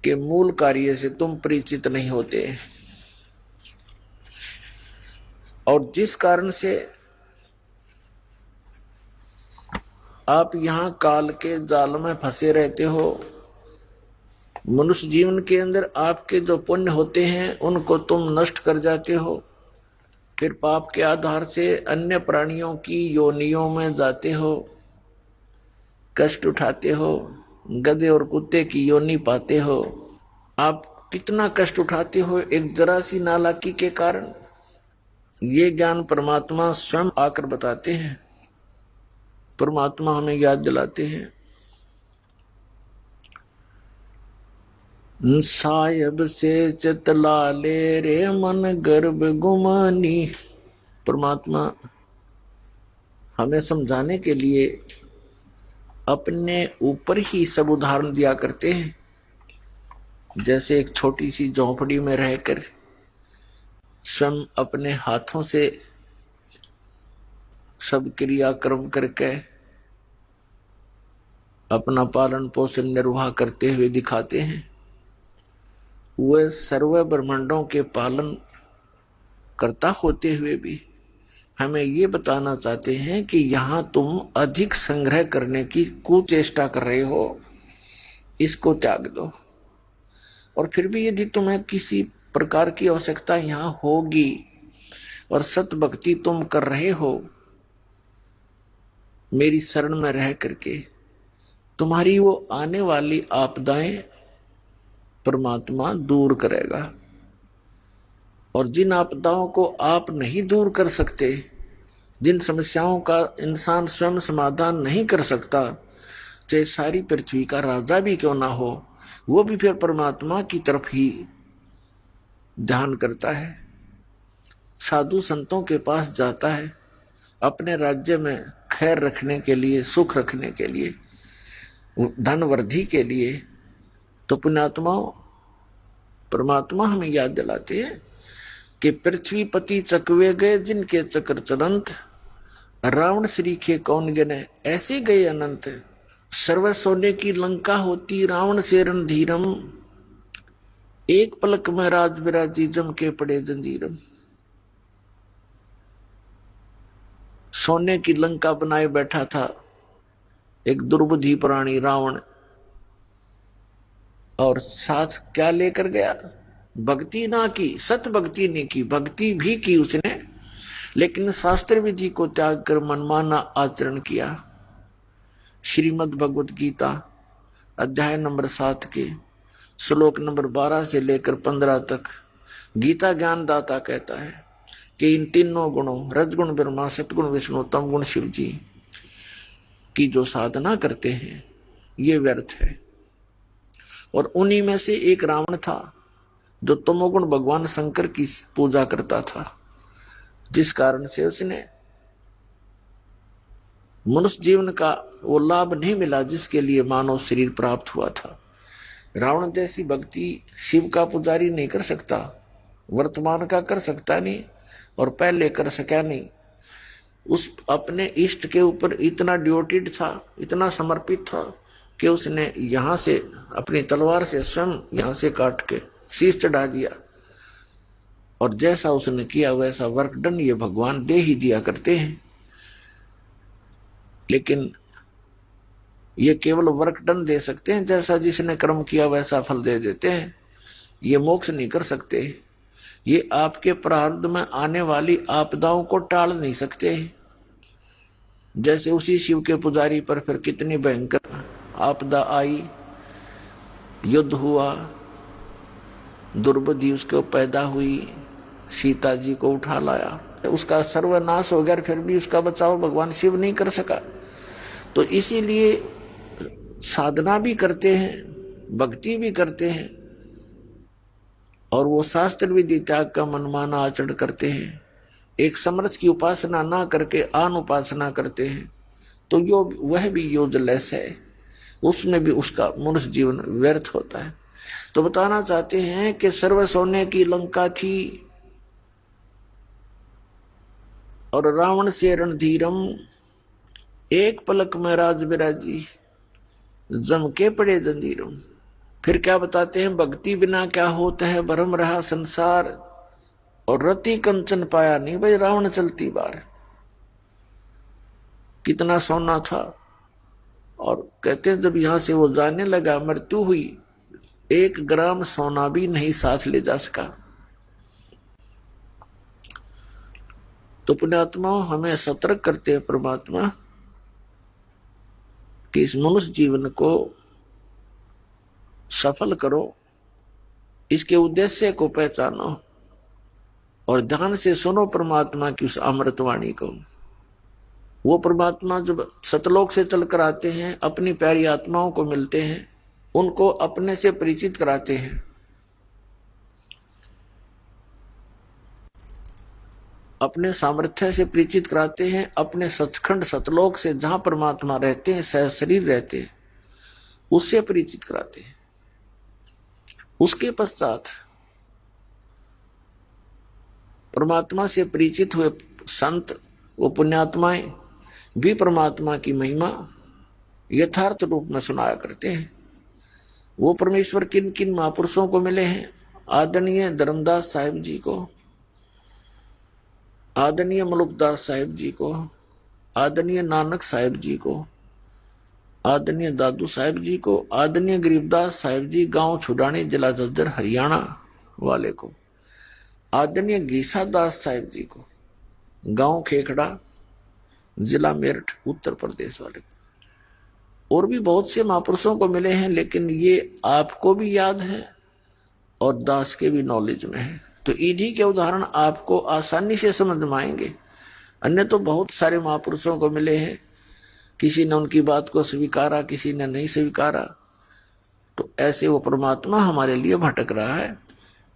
के मूल कार्य से तुम परिचित नहीं होते, और जिस कारण से आप यहां काल के जाल में फंसे रहते हो, मनुष्य जीवन के अंदर आपके जो पुण्य होते हैं उनको तुम नष्ट कर जाते हो, फिर पाप के आधार से अन्य प्राणियों की योनियों में जाते हो, कष्ट उठाते हो, गधे और कुत्ते की योनि पाते हो। आप कितना कष्ट उठाते हो एक जरा सी नालायकी के कारण, ये ज्ञान परमात्मा स्वयं आकर बताते हैं, परमात्मा हमें याद दिलाते हैं। सायब से चतला ले रे मन गर्भ गुमानी। परमात्मा हमें समझाने के लिए अपने ऊपर ही सब उदाहरण दिया करते हैं। जैसे एक छोटी सी झोंपड़ी में रहकर स्वयं अपने हाथों से सब क्रियाक्रम करके अपना पालन पोषण निर्वाह करते हुए दिखाते हैं, वह सर्व ब्रह्मांडों के पालन करता होते हुए भी हमें ये बताना चाहते हैं कि यहां तुम अधिक संग्रह करने की कुचेष्टा कर रहे हो, इसको त्याग दो। और फिर भी यदि तुम्हें किसी प्रकार की आवश्यकता यहां होगी और सत भक्ति तुम कर रहे हो, मेरी शरण में रह करके तुम्हारी वो आने वाली आपदाएं परमात्मा दूर करेगा। और जिन आपदाओं को आप नहीं दूर कर सकते, जिन समस्याओं का इंसान स्वयं समाधान नहीं कर सकता, चाहे सारी पृथ्वी का राजा भी क्यों ना हो, वो भी फिर परमात्मा की तरफ ही ध्यान करता है, साधु संतों के पास जाता है अपने राज्य में खैर रखने के लिए, सुख रखने के लिए, धन वृद्धि के लिए। तो पुण्यात्माओं, परमात्मा हमें याद दिलाते हैं कि पृथ्वीपति चकवे गए जिनके चक्र चलंत, रावण श्री के कौन गिने ऐसे गए अनंत। सर्व सोने की लंका होती रावण से रणधीरम, एक पलक में राज विराजी जम के पड़े जंजीरम। सोने की लंका बनाए बैठा था एक दुर्बुद्धि प्राणी रावण, और साथ क्या लेकर गया? भक्ति ना की, सत भक्ति नहीं की, भक्ति भी की उसने, लेकिन शास्त्र विधि को त्याग कर मनमाना आचरण किया। श्रीमद् भगवत गीता अध्याय नंबर 7 के श्लोक नंबर 12 से लेकर 15 तक गीता ज्ञान दाता कहता है कि इन तीनों गुणों, रजगुण ब्रह्मा, सतगुण विष्णु, तम गुण शिव जी की जो साधना करते हैं ये व्यर्थ है। और उन्हीं में से एक रावण था जो तमोगुण भगवान शंकर की पूजा करता था, जिस कारण से उसने मनुष्य जीवन का वो लाभ नहीं मिला जिसके लिए मानव शरीर प्राप्त हुआ था। रावण जैसी भक्ति शिव का पुजारी नहीं कर सकता, वर्तमान का कर सकता नहीं और पहले कर सका नहीं। उस अपने इष्ट के ऊपर इतना डिवोटेड था, इतना समर्पित था कि उसने यहां से अपनी तलवार से स्वयं यहां से काट के शीश चढ़ा दिया, और जैसा उसने किया वैसा वर्कडन ये भगवान दे ही दिया करते हैं। लेकिन ये केवल वर्कडन दे सकते हैं, जैसा जिसने कर्म किया वैसा फल दे देते हैं, ये मोक्ष नहीं कर सकते। ये आपके प्रारब्ध में आने वाली आपदाओं को टाल नहीं सकते। जैसे उसी शिव के पुजारी पर फिर कितनी भयंकर आपदा आई, युद्ध हुआ, दुर्बुद्धि उसको पैदा हुई, सीता जी को उठा लाया, उसका सर्वनाश हो गया, फिर भी उसका बचाव भगवान शिव नहीं कर सका। तो इसीलिए साधना भी करते हैं, भक्ति भी करते हैं, और वो शास्त्र विधि त्याग का मनमाना आचरण करते हैं, एक समर्थ की उपासना ना करके आन उपासना करते हैं, तो वह भी यूजलेस है, उसमें भी उसका मनुष्य जीवन व्यर्थ होता है। तो बताना चाहते हैं कि सर्व सोने की लंका थी और रावण से रणधीरम, एक पलक में राज बिराजी, जम के पड़े जंजीरों। फिर क्या बताते हैं, भक्ति बिना क्या होता है, भरम रहा संसार, और रति कंचन पाया नहीं भाई रावण चलती बार। कितना सोना था, और कहते हैं जब यहां से वो जाने लगा, मृत्यु हुई, 1 ग्राम सोना भी नहीं साथ ले जा सका। तो पुण्यात्मा हमें सतर्क करते हैं परमात्मा कि इस मनुष्य जीवन को सफल करो, इसके उद्देश्य को पहचानो और ध्यान से सुनो परमात्मा की उस अमृतवाणी को। वो परमात्मा जब सतलोक से चलकर आते हैं, अपनी प्यारी आत्माओं को मिलते हैं, उनको अपने से परिचित कराते हैं, अपने सामर्थ्य से परिचित कराते हैं, अपने सचखंड सतलोक से जहां परमात्मा रहते हैं, सह शरीर रहते हैं, उससे परिचित कराते हैं। उसके पश्चात परमात्मा से परिचित हुए संत, वो पुण्यात्माएं भी परमात्मा की महिमा यथार्थ रूप में सुनाया करते हैं। वो परमेश्वर किन किन महापुरुषों को मिले हैं, आदरणीय धर्मदास साहिब जी को, आदरणीय मलुकदास साहिब जी को, आदरणीय नानक साहिब जी को, आदरणीय दादू साहिब जी को, आदरणीय गरीबदास साहिब जी गांव छुड़ानी जिला झज्जर हरियाणा वाले को, आदरणीय गीसा दास साहिब जी को गांव खेखड़ा जिला मेरठ उत्तर प्रदेश वाले को। और भी बहुत से महापुरुषों को मिले हैं, लेकिन ये आपको भी याद है और दास के भी नॉलेज में है, तो इन्हीं के उदाहरण आपको आसानी से समझ में आएंगे। अन्य तो बहुत सारे महापुरुषों को मिले हैं, किसी ने उनकी बात को स्वीकारा, किसी ने नहीं स्वीकारा, तो ऐसे वो परमात्मा हमारे लिए भटक रहा है।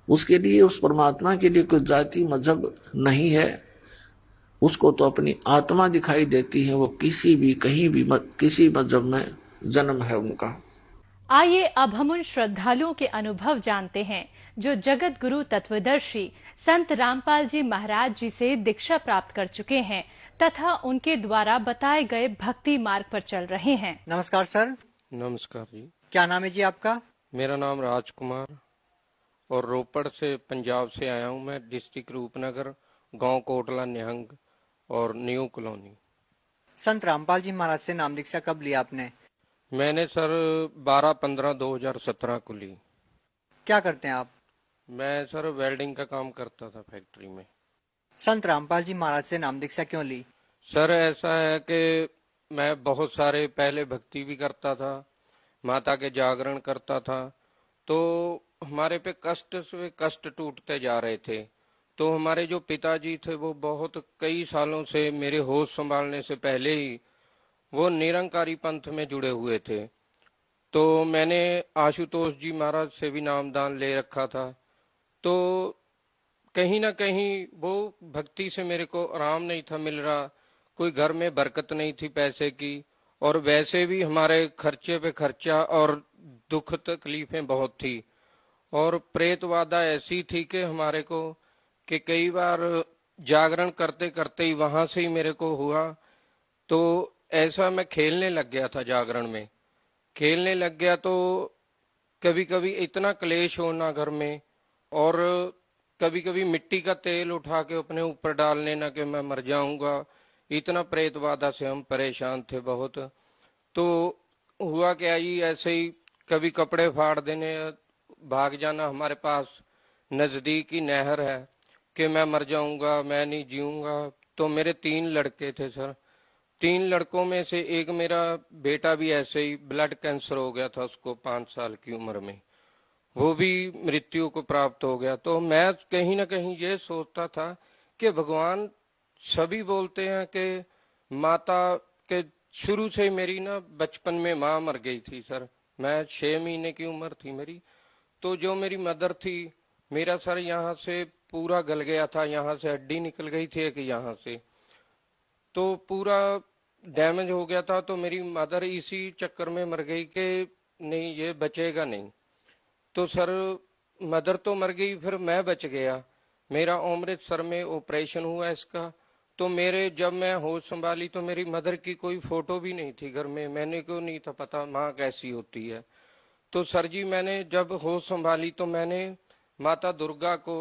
उसके लिए, उस परमात्मा के लिए कोई जाति मजहब नहीं है, उसको तो अपनी आत्मा दिखाई देती है। वो किसी भी कहीं भी किसी मजहब में जन्म है उनका। आइए अब हम उन श्रद्धालुओं के अनुभव जानते हैं जो जगत गुरु तत्वदर्शी संत रामपाल जी महाराज जी से दीक्षा प्राप्त कर चुके हैं तथा उनके द्वारा बताए गए भक्ति मार्ग पर चल रहे हैं। नमस्कार सर। नमस्कार जी। क्या नाम है जी आपका? मेरा नाम राजकुमार और रोपड़ से पंजाब से आया हूँ मैं, डिस्ट्रिक्ट रूपनगर, गांव कोटला निहंग और न्यू कॉलोनी। संत रामपाल जी महाराज से नाम दीक्षा कब लिया आपने? मैंने सर 12-15-2017 को ली। क्या करते हैं आप? मैं सर वेल्डिंग का काम करता था फैक्ट्री में। संत रामपाल जी महाराज से नाम दीक्षा क्यों ली? सर ऐसा है कि मैं बहुत सारे पहले भक्ति भी करता था, माता के जागरण करता था, तो हमारे पे कष्ट से कष्ट टूटते जा रहे थे। तो हमारे जो पिताजी थे वो बहुत कई सालों से, मेरे होश संभालने से पहले ही वो निरंकारी पंथ में जुड़े हुए थे। तो मैंने आशुतोष जी महाराज से भी नामदान ले रखा था। तो कहीं ना कहीं वो भक्ति से मेरे को आराम नहीं था मिल रहा, कोई घर में बरकत नहीं थी पैसे की, और वैसे भी हमारे खर्चे पे खर्चा और दुख तकलीफें बहुत थी। और प्रेतवादा ऐसी थी कि हमारे को कि कई बार जागरण करते करते ही वहां से ही मेरे को हुआ, तो ऐसा मैं खेलने लग गया था, जागरण में खेलने लग गया। तो कभी कभी इतना क्लेश होना घर में, और कभी कभी मिट्टी का तेल उठा के अपने ऊपर डाल लेना कि मैं मर जाऊंगा। इतना प्रेतवादा से हम परेशान थे बहुत। तो हुआ क्या ही, ऐसे ही कभी कपड़े फाड़ देने, भाग जाना, हमारे पास नजदीकी नहर है, कि मैं मर जाऊंगा, मैं नहीं जीऊंगा। तो मेरे 3 लड़के थे सर, 3 लड़कों में से एक मेरा बेटा भी ऐसे ही ब्लड कैंसर हो गया था उसको 5 साल की उम्र में, वो भी मृत्यु को प्राप्त हो गया। तो मैं कहीं ना कहीं ये सोचता था कि भगवान, सभी बोलते हैं कि माता के, शुरू से मेरी ना बचपन में माँ मर गई थी सर, मैं 6 महीने की उम्र थी मेरी। तो जो मेरी मदर थी, मेरा सर यहाँ से पूरा गल गया था, यहाँ से हड्डी निकल गई थी कि यहाँ से, तो पूरा डैमेज हो गया था। तो मेरी मदर इसी चक्कर में मर गई कि नहीं ये बचेगा नहीं। तो सर मदर तो मर गई, फिर मैं बच गया। मेरा अमृतसर में ऑपरेशन हुआ इसका, तो तो मेरे जब मैं होश संभाली तो मेरी मदर की कोई फोटो भी नहीं थी घर में। मैंने को नहीं था पता माँ कैसी होती है। तो सर जी मैंने जब होश संभाली तो मैंने माता दुर्गा को,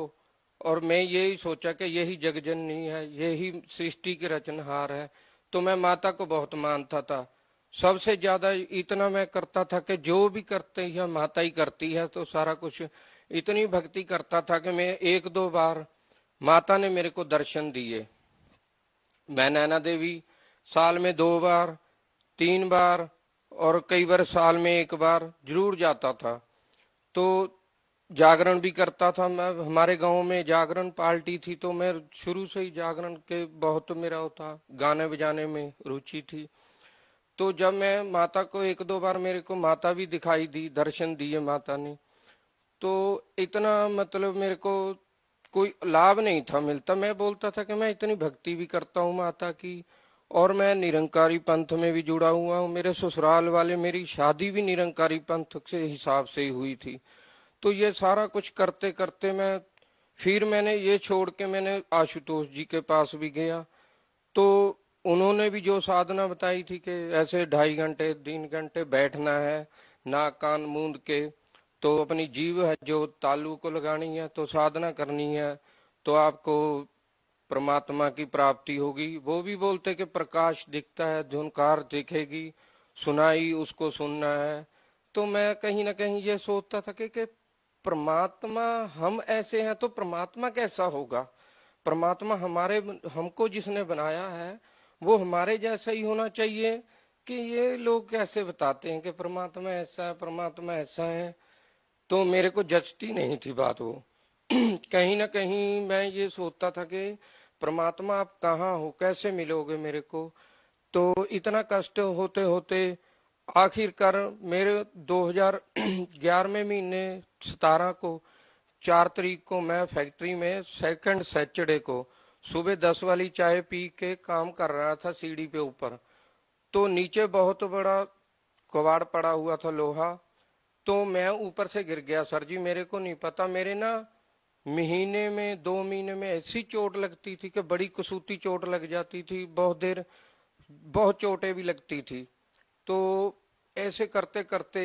और मैं यही सोचा कि यही जगजननी है, यही सृष्टि के रचनहार है। तो मैं माता को बहुत मानता था। सबसे ज्यादा इतना मैं करता था कि जो भी करते हैं माता ही करती है, तो सारा कुछ इतनी भक्ति करता था कि मैं 1-2 बार माता ने मेरे को दर्शन दिए। मैं नैना देवी साल में 2 बार 3 बार और कई बार साल में 1 बार जरूर जाता था। तो जागरण भी करता था मैं। हमारे गांव में जागरण पार्टी थी, तो मैं शुरू से ही जागरण के बहुत मेरा होता, गाने बजाने में रुचि थी। तो जब मैं माता को 1-2 बार मेरे को माता भी दिखाई दी, दर्शन दिए माता ने, तो इतना मतलब मेरे को कोई लाभ नहीं था मिलता। मैं बोलता था कि मैं इतनी भक्ति भी करता हूँ माता की, और मैं निरंकारी पंथ में भी जुड़ा हुआ हूँ। मेरे ससुराल वाले, मेरी शादी भी निरंकारी पंथ के हिसाब से ही हुई थी। तो ये सारा कुछ करते करते फिर मैंने ये छोड़ के मैंने आशुतोष जी के पास भी गया। तो उन्होंने भी जो साधना बताई थी कि ऐसे 2.5 घंटे 3 घंटे बैठना है, नाक कान मूंद के, तो अपनी जीभ है जो तालू को लगानी है, तो साधना करनी है, तो आपको परमात्मा की प्राप्ति होगी। वो भी बोलते कि प्रकाश दिखता है, धुनकार दिखेगी, सुनाई उसको सुनना है। तो मैं कहीं ना कहीं ये सोचता था कि परमात्मा हम ऐसे हैं तो परमात्मा कैसा होगा। परमात्मा हमको जिसने बनाया है वो हमारे जैसा ही होना चाहिए, कि ये लोग कैसे बताते हैं कि परमात्मा ऐसा है, परमात्मा ऐसा है। तो मेरे को जचती नहीं थी बात वो। कहीं ना कहीं मैं ये सोचता था कि परमात्मा आप कहाँ हो, कैसे मिलोगे मेरे को। तो इतना कष्ट होते होते आखिरकार मेरे 2011 महीने 17 को 4 तारीख को मैं फैक्ट्री में सेकंड सैटरडे को सुबह 10 वाली चाय पी के काम कर रहा था सीढ़ी पे ऊपर। तो नीचे बहुत बड़ा कबाड़ पड़ा हुआ था लोहा, तो मैं ऊपर से गिर गया। सर जी मेरे को नहीं पता, मेरे ना महीने में 2 महीने में ऐसी चोट लगती थी कि बड़ी कसूती चोट लग जाती थी, बहुत देर बहुत चोटें भी लगती थी। तो ऐसे करते करते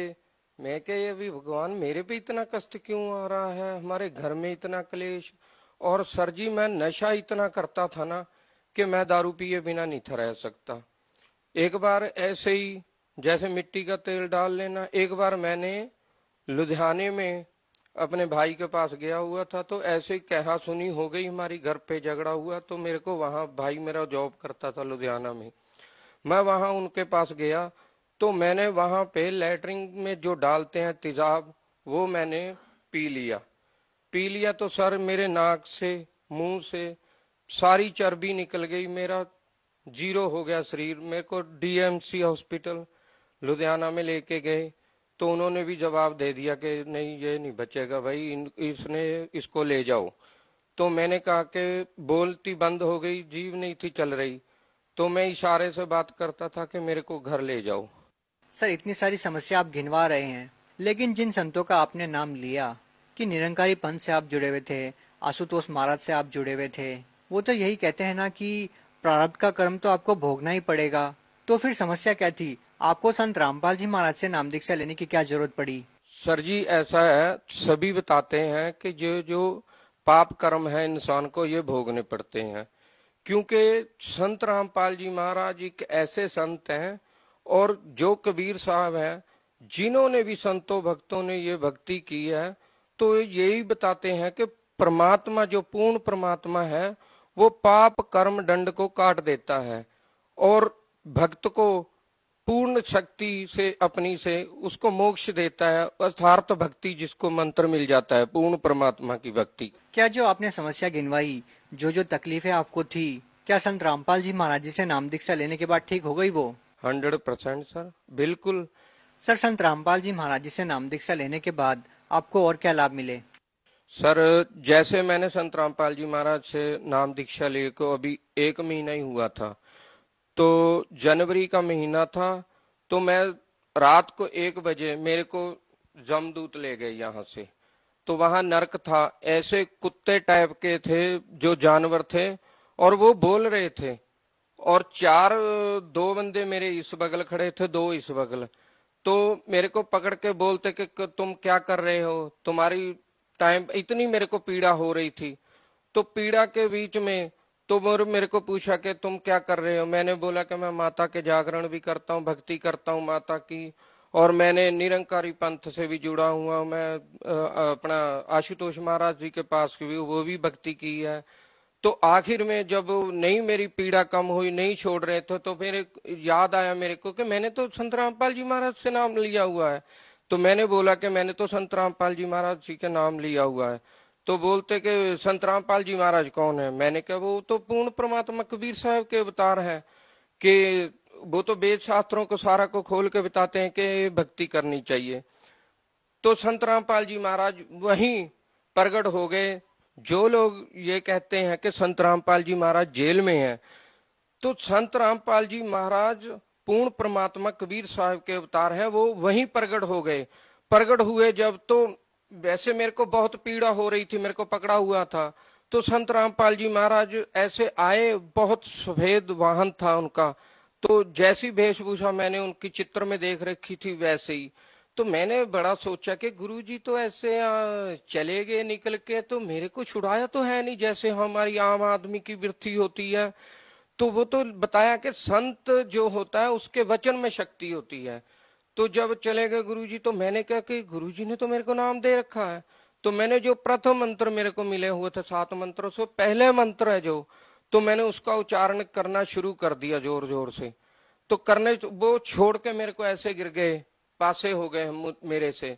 मैं कह अभी भगवान मेरे पे इतना कष्ट क्यों आ रहा है, हमारे घर में इतना क्लेश। और सर जी मैं नशा इतना करता था ना कि मैं दारू पिए बिना नहीं था रह सकता। एक बार ऐसे ही जैसे मिट्टी का तेल डाल लेना, एक बार मैंने लुधियाने में अपने भाई के पास गया हुआ था, तो ऐसे ही कहा सुनी हो गई, हमारी घर पे झगड़ा हुआ। तो मेरे को वहां, भाई मेरा जॉब करता था लुधियाना में, मैं वहां उनके पास गया। तो मैंने वहां पे लैटरिन में जो डालते हैं तेजाब, वो मैंने पी लिया। तो सर मेरे नाक से मुंह से सारी चर्बी निकल गई, मेरा 0 हो गया शरीर। मेरे को डीएमसी हॉस्पिटल लुधियाना में लेके गए, तो उन्होंने भी जवाब दे दिया कि नहीं ये नहीं बचेगा भाई, इसको ले जाओ। तो मैंने कहा कि बोलती बंद हो गई, जीभ नहीं थी चल रही, तो मैं इशारे से बात करता था कि मेरे को घर ले जाओ। सर इतनी सारी समस्या आप गिनवा रहे हैं, लेकिन जिन संतों का आपने नाम लिया कि निरंकारी पंथ से आप जुड़े हुए थे, आशुतोष महाराज से आप जुड़े हुए थे, वो तो यही कहते हैं ना कि प्रारब्ध का कर्म तो आपको भोगना ही पड़ेगा। तो फिर समस्या क्या थी? आपको संत रामपाल जी महाराज से नाम दीक्षा लेने की क्या जरूरत पड़ी? सर जी ऐसा है, सभी बताते हैं कि जो पाप कर्म है इंसान को ये भोगने पड़ते हैं, क्योंकि संत रामपाल जी महाराज एक ऐसे संत हैं, और जो कबीर साहब हैं, जिन्होंने भी संतों भक्तों ने ये भक्ति की है, तो यही बताते हैं कि परमात्मा जो पूर्ण परमात्मा है वो पाप कर्म दंड को काट देता है, और भक्त को पूर्ण शक्ति से अपनी से उसको मोक्ष देता है, अर्थात भक्ति जिसको मंत्र मिल जाता है, पूर्ण परमात्मा की भक्ति। क्या जो आपने समस्या गिनवाई, जो तकलीफें आपको थी, क्या संत रामपाल जी महाराज जी से नाम दीक्षा लेने के बाद ठीक हो गई वो? 100% सर, बिल्कुल। सर संत रामपाल जी महाराज जी से नाम दीक्षा लेने के बाद आपको और क्या लाभ मिले? सर जैसे मैंने संत रामपाल जी महाराज से नाम दीक्षा लिए को अभी 1 महीना ही हुआ था, तो जनवरी का महीना था, तो मैं रात को 1 बजे मेरे को जमदूत ले गए यहाँ से। तो वहां नरक था, ऐसे कुत्ते टाइप के थे जो जानवर थे, और वो बोल रहे थे, और दो बंदे मेरे इस बगल खड़े थे, दो इस बगल। तो मेरे को पकड़ के बोलते कि तुम क्या कर रहे हो, तुम्हारी टाइम, इतनी मेरे को पीड़ा हो रही थी। तो पीड़ा के बीच में तो मेरे को पूछा कि तुम क्या कर रहे हो। मैंने बोला कि मैं माता के जागरण भी करता हूँ, भक्ति करता हूँ माता की, और मैंने निरंकारी पंथ से भी जुड़ा हुआ हूँ। मैं अपना आशुतोष महाराज जी के पास भी वो भी भक्ति की है। तो आखिर में जब नहीं मेरी पीड़ा कम हुई, नहीं छोड़ रहे थे, तो मेरे याद आया मेरे को कि मैंने तो संत रामपाल जी महाराज से नाम लिया हुआ है। तो मैंने बोला कि मैंने तो संत रामपाल जी महाराज जी के नाम लिया हुआ है। तो बोलते कि संत रामपाल जी महाराज कौन है। मैंने कहा वो तो पूर्ण परमात्मा कबीर साहब के अवतार हैं, कि वो तो वेद शास्त्रों को सारा को खोल के बताते हैं कि भक्ति करनी चाहिए। तो संत रामपाल जी महाराज वहीं प्रकट हो गए। जो लोग ये कहते हैं कि संत रामपाल जी महाराज जेल में हैं, तो संत रामपाल जी महाराज पूर्ण परमात्मा कबीर साहब के अवतार हैं, वो वहीं प्रकट हो गए। प्रकट हुए जब, तो वैसे मेरे को बहुत पीड़ा हो रही थी, मेरे को पकड़ा हुआ था। तो संत रामपाल जी महाराज ऐसे आए, बहुत सफेद वाहन था उनका, तो जैसी वेशभूषा मैंने उनकी चित्र में देख रखी थी वैसे ही। तो मैंने बड़ा सोचा कि गुरुजी तो ऐसे चले गए निकल के, तो मेरे को छुड़ाया तो है नहीं जैसे हमारी आम आदमी की वृत्ति होती है। तो वो तो बताया कि संत जो होता है उसके वचन में शक्ति होती है। तो जब चले गए गुरुजी, तो मैंने कहा कि गुरुजी ने तो मेरे को नाम दे रखा है। तो मैंने जो प्रथम मंत्र मेरे को मिले हुए थे 7 मंत्रों से पहले मंत्र है जो, तो मैंने उसका उच्चारण करना शुरू कर दिया जोर जोर से। तो करने वो छोड़ के मेरे को ऐसे गिर गए, पासे हो गए मेरे से।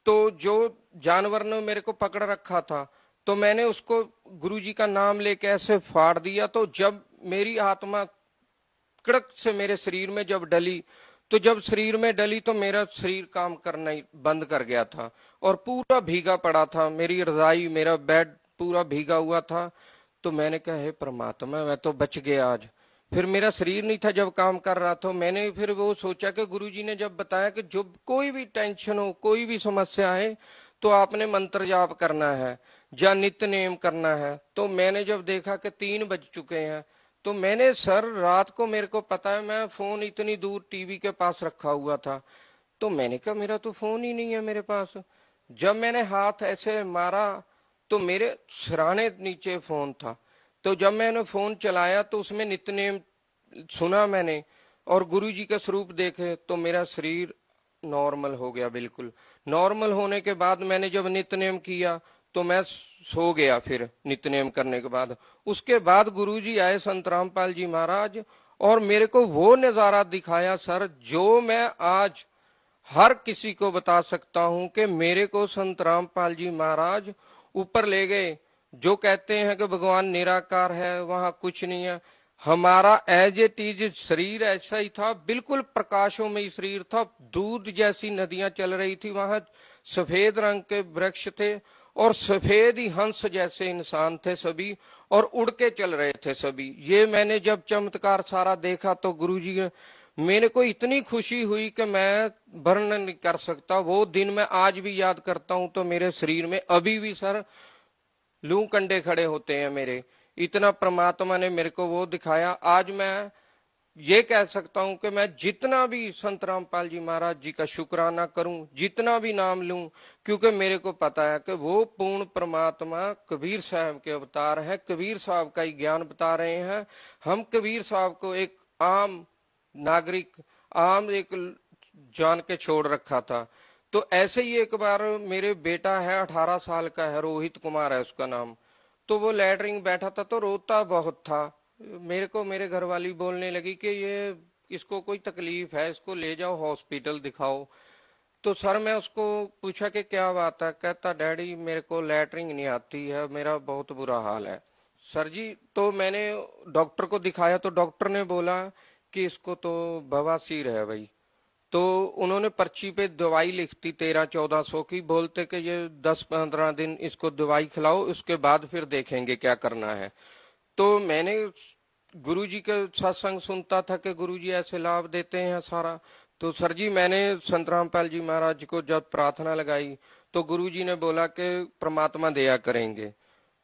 तो जो जानवर ने मेरे को पकड़ रखा था, तो मैंने उसको गुरुजी का नाम लेके ऐसे फाड़ दिया। तो जब मेरी आत्मा कड़क से मेरे शरीर में जब डली, तो जब शरीर में डली तो मेरा शरीर काम करना ही बंद कर गया था, और पूरा भीगा पड़ा था। मेरी रजाई, मेरा बेड पूरा भीगा हुआ था। तो मैंने कहा हे परमात्मा, मैं तो बच गया आज। फिर मेरा शरीर नहीं था जब काम कर रहा था। मैंने फिर वो सोचा कि गुरुजी ने जब बताया कि जो कोई भी टेंशन हो, कोई भी समस्या है, तो आपने मंत्र जाप करना है या नित्य नेम करना है। तो मैंने जब देखा कि 3 बज चुके हैं, तो मैंने सर रात को, मेरे को पता है मैं फोन इतनी दूर टीवी के पास रखा हुआ था, तो मैंने कहा मेरा तो फोन ही नहीं है मेरे पास। जब मैंने हाथ ऐसे मारा तो मेरे सिराने नीचे फोन था। तो जब मैंने फोन चलाया तो उसमें नित्य नेम सुना मैंने, और गुरुजी का स्वरूप देखे, तो मेरा शरीर नॉर्मल हो गया। बिल्कुल नॉर्मल होने के बाद मैंने जब नित्य नेम किया तो मैं सो गया। फिर नित्य नेम करने के बाद, उसके बाद गुरुजी आए संत रामपाल जी महाराज, और मेरे को वो नजारा दिखाया सर, जो मैं आज हर किसी को बता सकता हूं कि मेरे को संत रामपाल जी महाराज ऊपर ले गए। जो कहते हैं कि भगवान निराकार है, वहां कुछ नहीं है। हमारा एज इट इज शरीर ऐसा ही था, बिल्कुल प्रकाशों में ही शरीर था। दूध जैसी नदियां चल रही थी, वहां सफेद रंग के वृक्ष थे, और सफेद ही हंस जैसे इंसान थे सभी, और उड़ के चल रहे थे सभी। ये मैंने जब चमत्कार सारा देखा तो गुरुजी, मेरे को इतनी खुशी हुई कि मैं वर्णन नहीं कर सकता। वो दिन मैं आज भी याद करता हूं तो मेरे शरीर में अभी भी सर लू कंडे खड़े होते हैं मेरे। इतना परमात्मा ने मेरे को वो दिखाया। आज मैं ये कह सकता हूं कि मैं जितना भी संत रामपाल जी महाराज जी का शुक्राना करूं, जितना भी नाम लूं, क्योंकि मेरे को पता है कि वो पूर्ण परमात्मा कबीर साहब के अवतार हैं। कबीर साहब का ही ज्ञान बता रहे हैं। हम कबीर साहब को एक आम नागरिक, आम एक जान के छोड़ रखा था। तो ऐसे ही एक बार मेरे बेटा है, 18 साल का है, रोहित कुमार है उसका नाम। तो वो लैटरिन बैठा था तो रोता बहुत था। मेरे को मेरे घर वाली बोलने लगी कि ये इसको कोई तकलीफ है, इसको ले जाओ हॉस्पिटल दिखाओ। तो सर मैं उसको पूछा कि क्या बात है। कहता डैडी मेरे को लैटरिन नहीं आती है, मेरा बहुत बुरा हाल है। सर जी, तो मैंने डॉक्टर को दिखाया तो डॉक्टर ने बोला कि इसको तो बवासीर है भाई। तो उन्होंने पर्ची पे दवाई लिखती 1300-1400 की, बोलते कि ये 10-15 दिन इसको दवाई खिलाओ, उसके बाद फिर देखेंगे क्या करना है। तो मैंने गुरुजी के सत्संग सुनता था कि गुरुजी ऐसे लाभ देते हैं सारा। तो सर जी मैंने संत रामपाल जी महाराज को जब प्रार्थना लगाई तो गुरुजी ने बोला कि परमात्मा दया करेंगे।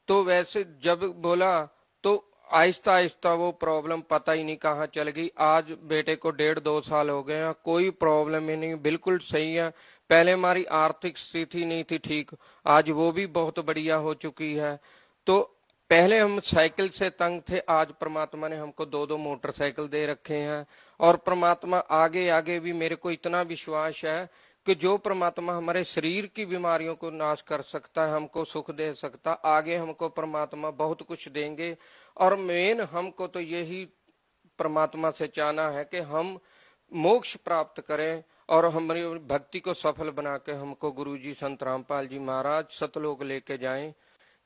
तो वैसे जब बोला तो आहिस्ता आहिस्ता वो प्रॉब्लम पता ही नहीं कहाँ चल गई। आज बेटे को 1.5-2 साल हो गए हैं, कोई प्रॉब्लम ही नहीं, बिल्कुल सही है। पहले हमारी आर्थिक स्थिति नहीं थी ठीक, आज वो भी बहुत बढ़िया हो चुकी है। तो पहले हम साइकिल से तंग थे, आज परमात्मा ने हमको 2-2 मोटरसाइकिल दे रखे हैं। और परमात्मा आगे आगे भी, मेरे को इतना विश्वास है कि जो परमात्मा हमारे शरीर की बीमारियों को नाश कर सकता है, हमको सुख दे सकता, आगे हमको परमात्मा बहुत कुछ देंगे। और मेन हमको तो यही परमात्मा से चाहना है कि हम मोक्ष प्राप्त करें और हमारी भक्ति को सफल बना के हमको गुरुजी संत रामपाल जी महाराज सतलोक लेके जाएं।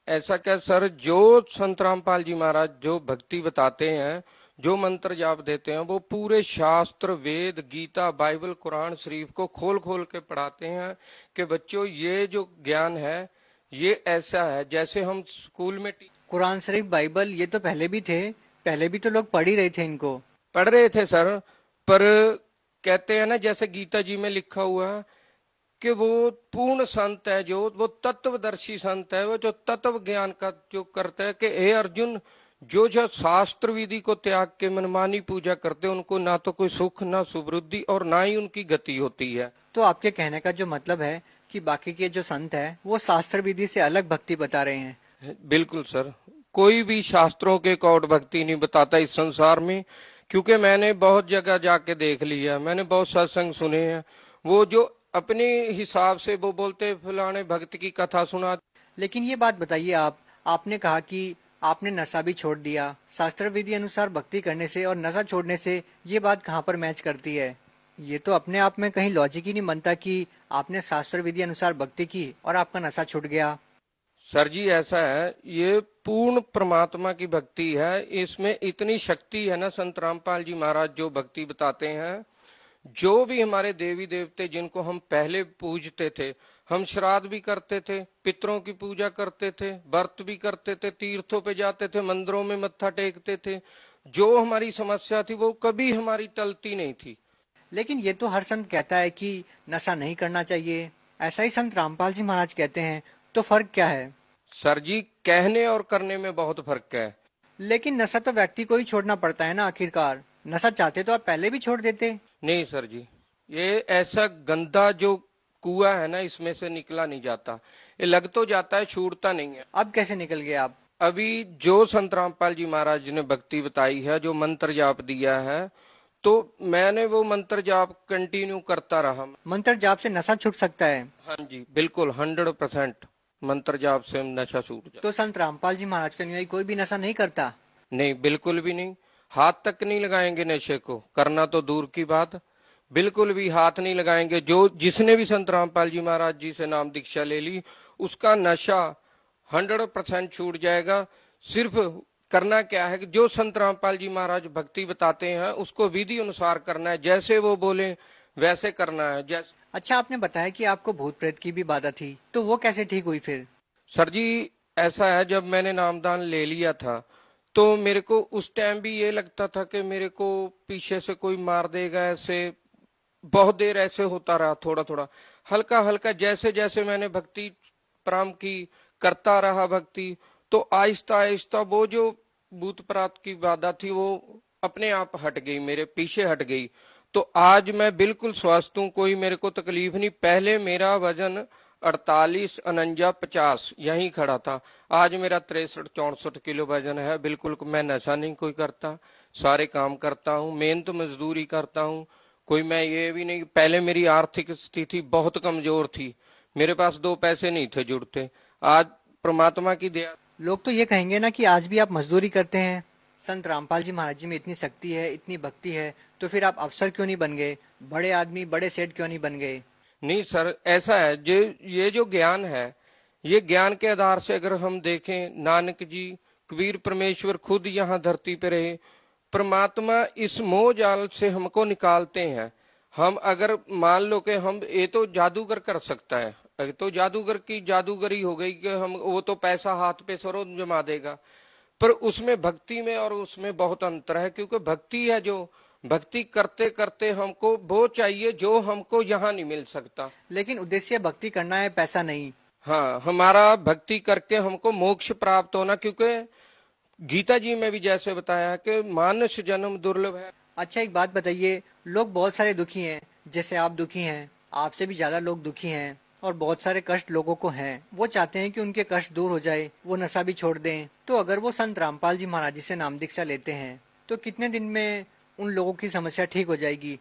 ऐसा क्या सर, जो संत रामपाल जी महाराज जो भक्ति बताते हैं, जो मंत्र जाप देते हैं, वो पूरे शास्त्र, वेद, गीता, बाइबल, कुरान शरीफ को खोल खोल के पढ़ाते हैं कि बच्चों ये जो ज्ञान है ये ऐसा है जैसे हम स्कूल में कुरान शरीफ, बाइबल ये तो पहले भी थे, पहले भी तो लोग पढ़ ही रहे थे, इनको पढ़ रहे थे सर। पर कहते हैं ना, जैसे गीता जी में लिखा हुआ है कि वो पूर्ण संत है, जो वो तत्वदर्शी संत है, वो जो तत्व ज्ञान का जो करता है कि हे अर्जुन, जो जो शास्त्र विधि को त्याग के मनमानी पूजा करते हैं, उनको ना तो कोई सुख, ना सुवृद्धि और ना ही उनकी गति होती है। तो आपके कहने का जो मतलब है कि बाकी के जो संत है वो शास्त्र विधि से अलग भक्ति बता रहे हैं। बिल्कुल सर, कोई भी शास्त्रों के अकॉर्ड भक्ति नहीं बताता इस संसार में, क्योंकि मैंने बहुत जगह जाके देख लिया, मैंने बहुत सत्संग सुने हैं, वो जो अपने हिसाब से वो बोलते फलाने भक्त की कथा सुना। लेकिन ये बात बताइए, आपने कहा कि आपने नशा भी छोड़ दिया, शास्त्र विधि अनुसार भक्ति करने से और नशा छोड़ने से ये बात कहाँ पर मैच करती है? ये तो अपने आप में कहीं लॉजिक ही नहीं बनता कि आपने शास्त्र विधि अनुसार भक्ति की और आपका नशा छूट गया। सर जी ऐसा है, ये पूर्ण परमात्मा की भक्ति है, इसमें इतनी शक्ति है ना। संत रामपाल जी महाराज जो भक्ति बताते हैं, जो भी हमारे देवी देवते जिनको हम पहले पूजते थे, हम श्राद्ध भी करते थे, पितरों की पूजा करते थे, व्रत भी करते थे, तीर्थों पे जाते थे, मंदिरों में मत्था टेकते थे, जो हमारी समस्या थी वो कभी हमारी टलती नहीं थी। लेकिन ये तो हर संत कहता है कि नशा नहीं करना चाहिए, ऐसा ही संत रामपाल जी महाराज कहते हैं, तो फर्क क्या है? सर जी, कहने और करने में बहुत फर्क है। लेकिन नशा तो व्यक्ति को ही छोड़ना पड़ता है ना आखिरकार। नशा चाहते तो आप पहले भी छोड़ देते। नहीं सर जी, ये ऐसा गंदा जो कुआं है ना, इसमें से निकला नहीं जाता, ये लग तो जाता है, छूटता नहीं है। अब कैसे निकल गए आप? अभी जो संत रामपाल जी महाराज ने भक्ति बताई है, जो मंत्र जाप दिया है, तो मैंने वो मंत्र जाप कंटिन्यू करता रहा। मंत्र जाप से नशा छूट सकता है? हाँ जी बिल्कुल, 100% मंत्र जाप से नशा छूट जाता। तो संत रामपाल जी महाराज का अनुयायी कोई भी नशा नहीं करता? नहीं, बिल्कुल भी नहीं, हाथ तक नहीं लगाएंगे नशे को, करना तो दूर की बात, बिल्कुल भी हाथ नहीं लगाएंगे। जो जिसने भी संत रामपाल जी महाराज जी से नाम दीक्षा ले ली, उसका नशा 100% छूट जाएगा। सिर्फ करना क्या है कि जो संत रामपाल जी महाराज भक्ति बताते हैं उसको विधि अनुसार करना है, जैसे वो बोले वैसे करना है। जैसे अच्छा, आपने बताया कि आपको भूत प्रेत की भी बाधा थी, तो वो कैसे ठीक हुई फिर? सर जी ऐसा है, जब मैंने नामदान ले लिया था तो मेरे को उस टाइम भी ये लगता था कि मेरे को पीछे से कोई मार देगा, ऐसे बहुत देर ऐसे होता रहा, थोड़ा थोड़ा हल्का हल्का, जैसे जैसे मैंने भक्ति प्रारंभ की, करता रहा भक्ति, तो आहिस्ता आहिस्ता वो जो भूत प्रेत की बाधा थी वो अपने आप हट गई, मेरे पीछे हट गई। तो आज मैं बिल्कुल स्वस्थ हूँ, कोई मेरे को तकलीफ नहीं। पहले मेरा वजन 48, 49, 50 यहीं खड़ा था, आज मेरा 63-64 किलो वजन है। बिल्कुल मैं नशा नहीं कोई करता, सारे काम करता हूँ, मेहनत मजदूरी करता हूँ। कोई मैं ये भी नहीं, पहले मेरी आर्थिक स्थिति बहुत कमजोर थी, मेरे पास 2 पैसे नहीं थे जुड़ते, आज परमात्मा की दया। लोग तो ये कहेंगे ना कि आज भी आप मजदूरी करते हैं। संत रामपाल जी महाराज जी में इतनी शक्ति है, इतनी भक्ति है, तो फिर आप अफसर क्यों नहीं बन गए, बड़े आदमी, बड़े सेठ क्यों नहीं बन गए? नहीं सर, ऐसा है, ये जो ज्ञान है, ये ज्ञान के आधार से अगर हम देखें, नानक जी, कबीर, परमेश्वर खुद यहाँ धरती पे रहे, परमात्मा इस मोह जाल से हमको निकालते हैं। हम अगर मान लो कि हम, ये तो जादूगर कर सकता है, तो जादूगर की जादूगरी हो गई कि हम, वो तो पैसा हाथ पे सरो जमा देगा, पर उसमें भक्ति में और उसमें बहुत अंतर है, क्योंकि भक्ति है जो भक्ति करते करते हमको वो चाहिए जो हमको यहाँ नहीं मिल सकता। लेकिन उद्देश्य भक्ति करना है, पैसा नहीं। हाँ, हमारा भक्ति करके हमको मोक्ष प्राप्त होना, क्योंकि गीता जी में भी जैसे बताया है कि मानुष जन्म दुर्लभ है। अच्छा, एक बात बताइए, लोग बहुत सारे दुखी हैं, जैसे आप दुखी हैं, आपसे भी ज्यादा लोग दुखी हैं, और बहुत सारे कष्ट लोगों को हैं। वो चाहते हैं कि उनके कष्ट दूर हो जाए, वो नशा भी छोड़ दें। तो अगर वो संत रामपाल जी महाराज जी से नाम दीक्षा लेते हैं तो कितने दिन में उन लोगों की समस्या ठीक हो जाएगी?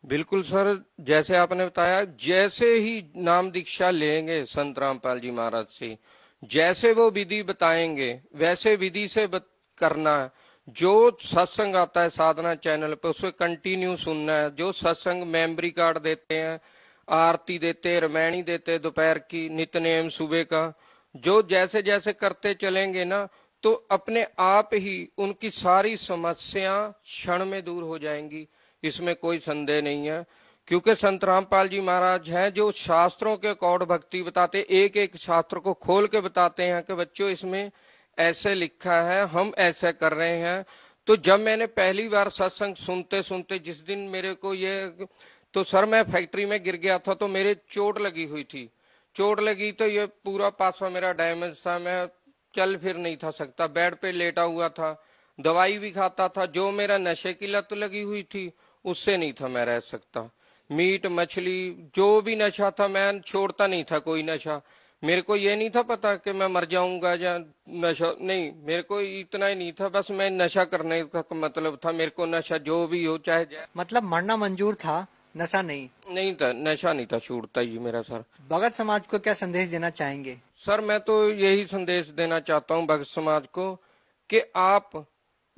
बिल्कुल सर, जैसे आपने बताया, जैसे ही नाम दीक्षा लेंगे संत रामपाल जी महाराज से, जैसे वो विधि बताएंगे वैसे विधि से करना है। जो सत्संग आता है साधना चैनल पे उसे कंटिन्यू सुनना है। जो सत्संग मेमोरी कार्ड देते हैं, आरती देते, रामायणी देते दोपहर की, नित्यनेम सुबह का, जो जैसे जैसे करते चलेंगे ना, तो अपने आप ही उनकी सारी समस्या क्षण में दूर हो जाएंगी। इसमें कोई संदेह नहीं है, क्योंकि संत रामपाल जी महाराज हैं जो शास्त्रों के अकॉर्ड भक्ति बताते, एक एक शास्त्र को खोल के बताते हैं कि बच्चों इसमें ऐसे लिखा है, हम ऐसे कर रहे हैं। तो जब मैंने पहली बार सत्संग सुनते सुनते जिस दिन मेरे को ये, तो सर मैं फैक्ट्री में गिर गया था, तो मेरे चोट लगी हुई थी। चोट लगी तो ये पूरा पासा मेरा डैमेज था, मैं चल फिर नहीं था सकता, बेड पे लेटा हुआ था, दवाई भी खाता था। जो मेरा नशे की लत लगी हुई थी उससे नहीं था मैं रह सकता। मीट मछली जो भी नशा था मैं छोड़ता नहीं था, कोई नशा। मेरे को ये नहीं था पता कि मैं मर जाऊंगा या नशा नहीं, मेरे को इतना ही नहीं था, बस मैं नशा करने का मतलब था। मेरे को नशा जो भी हो चाहे जाए, मतलब मरना मंजूर था, नशा नहीं? नहीं था, नशा नहीं था छूटता ही मेरा सर। भगत समाज को क्या संदेश देना चाहेंगे? सर मैं तो यही संदेश देना चाहता हूँ भगत समाज को कि आप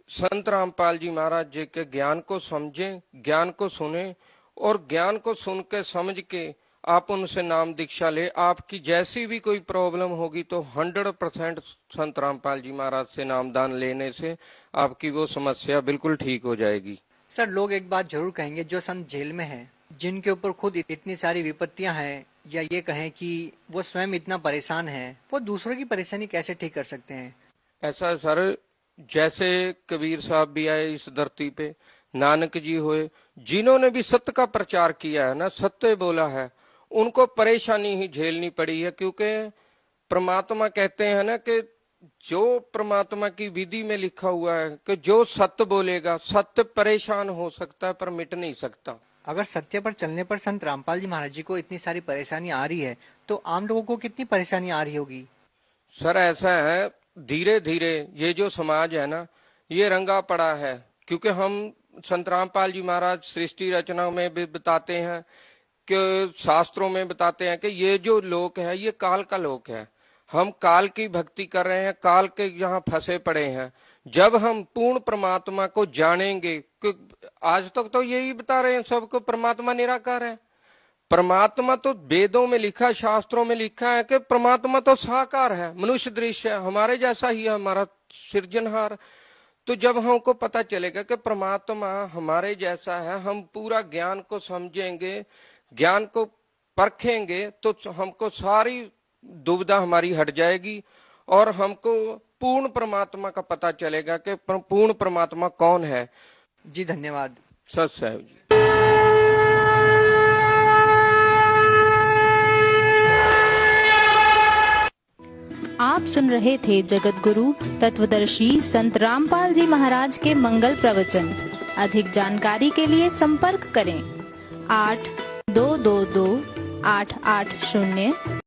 संत रामपाल जी महाराज जी के ज्ञान को समझें, ज्ञान को सुने, और ज्ञान को सुन के समझ के आप उनसे नाम दीक्षा ले। आपकी जैसी भी कोई प्रॉब्लम होगी तो 100% संत रामपाल जी महाराज से नामदान लेने से आपकी वो समस्या बिल्कुल ठीक हो जाएगी। सर, लोग एक बात जरूर कहेंगे, जो संत जेल में हैं, जिनके ऊपर खुद इतनी सारी विपत्तियां हैं, या ये कहें कि वो स्वयं इतना परेशान है, वो दूसरों की परेशानी कैसे ठीक कर सकते हैं? ऐसा सर, जैसे कबीर साहब भी आए इस धरती पे, नानक जी हुए, जिन्होंने भी सत्य का प्रचार किया है ना, सत्य बोला है, उनको परेशानी ही झेलनी पड़ी है। क्योंकि परमात्मा कहते हैं ना कि जो परमात्मा की विधि में लिखा हुआ है कि जो सत्य बोलेगा, सत्य परेशान हो सकता है पर मिट नहीं सकता। अगर सत्य पर चलने पर संत रामपाल जी महाराज जी को इतनी सारी परेशानी आ रही है, तो आम लोगों को कितनी परेशानी आ रही होगी? सर ऐसा है, धीरे धीरे ये जो समाज है ना, ये रंगा पड़ा है। क्योंकि हम संत रामपाल जी महाराज सृष्टि रचना में भी बताते हैं कि शास्त्रों में बताते हैं कि ये जो लोक है ये काल का लोक है। हम काल की भक्ति कर रहे हैं, काल के यहाँ फंसे पड़े हैं। जब हम पूर्ण परमात्मा को जानेंगे, कि आज तक तो यही बता रहे हैं सबको परमात्मा निराकार है। परमात्मा तो वेदों में लिखा, शास्त्रों में लिखा है कि परमात्मा तो साकार है, मनुष्य दृश्य है, हमारे जैसा ही है, हमारा सृजनहार। तो जब हमको पता चलेगा कि परमात्मा हमारे जैसा है, हम पूरा ज्ञान को समझेंगे, ज्ञान को परखेंगे, तो हमको सारी दुविधा हमारी हट जाएगी और हमको पूर्ण परमात्मा का पता चलेगा कि पूर्ण परमात्मा कौन है। जी धन्यवाद। सत साहब जी। आप सुन रहे थे जगत गुरु तत्वदर्शी संत रामपाल जी महाराज के मंगल प्रवचन। अधिक जानकारी के लिए संपर्क करें 8222 880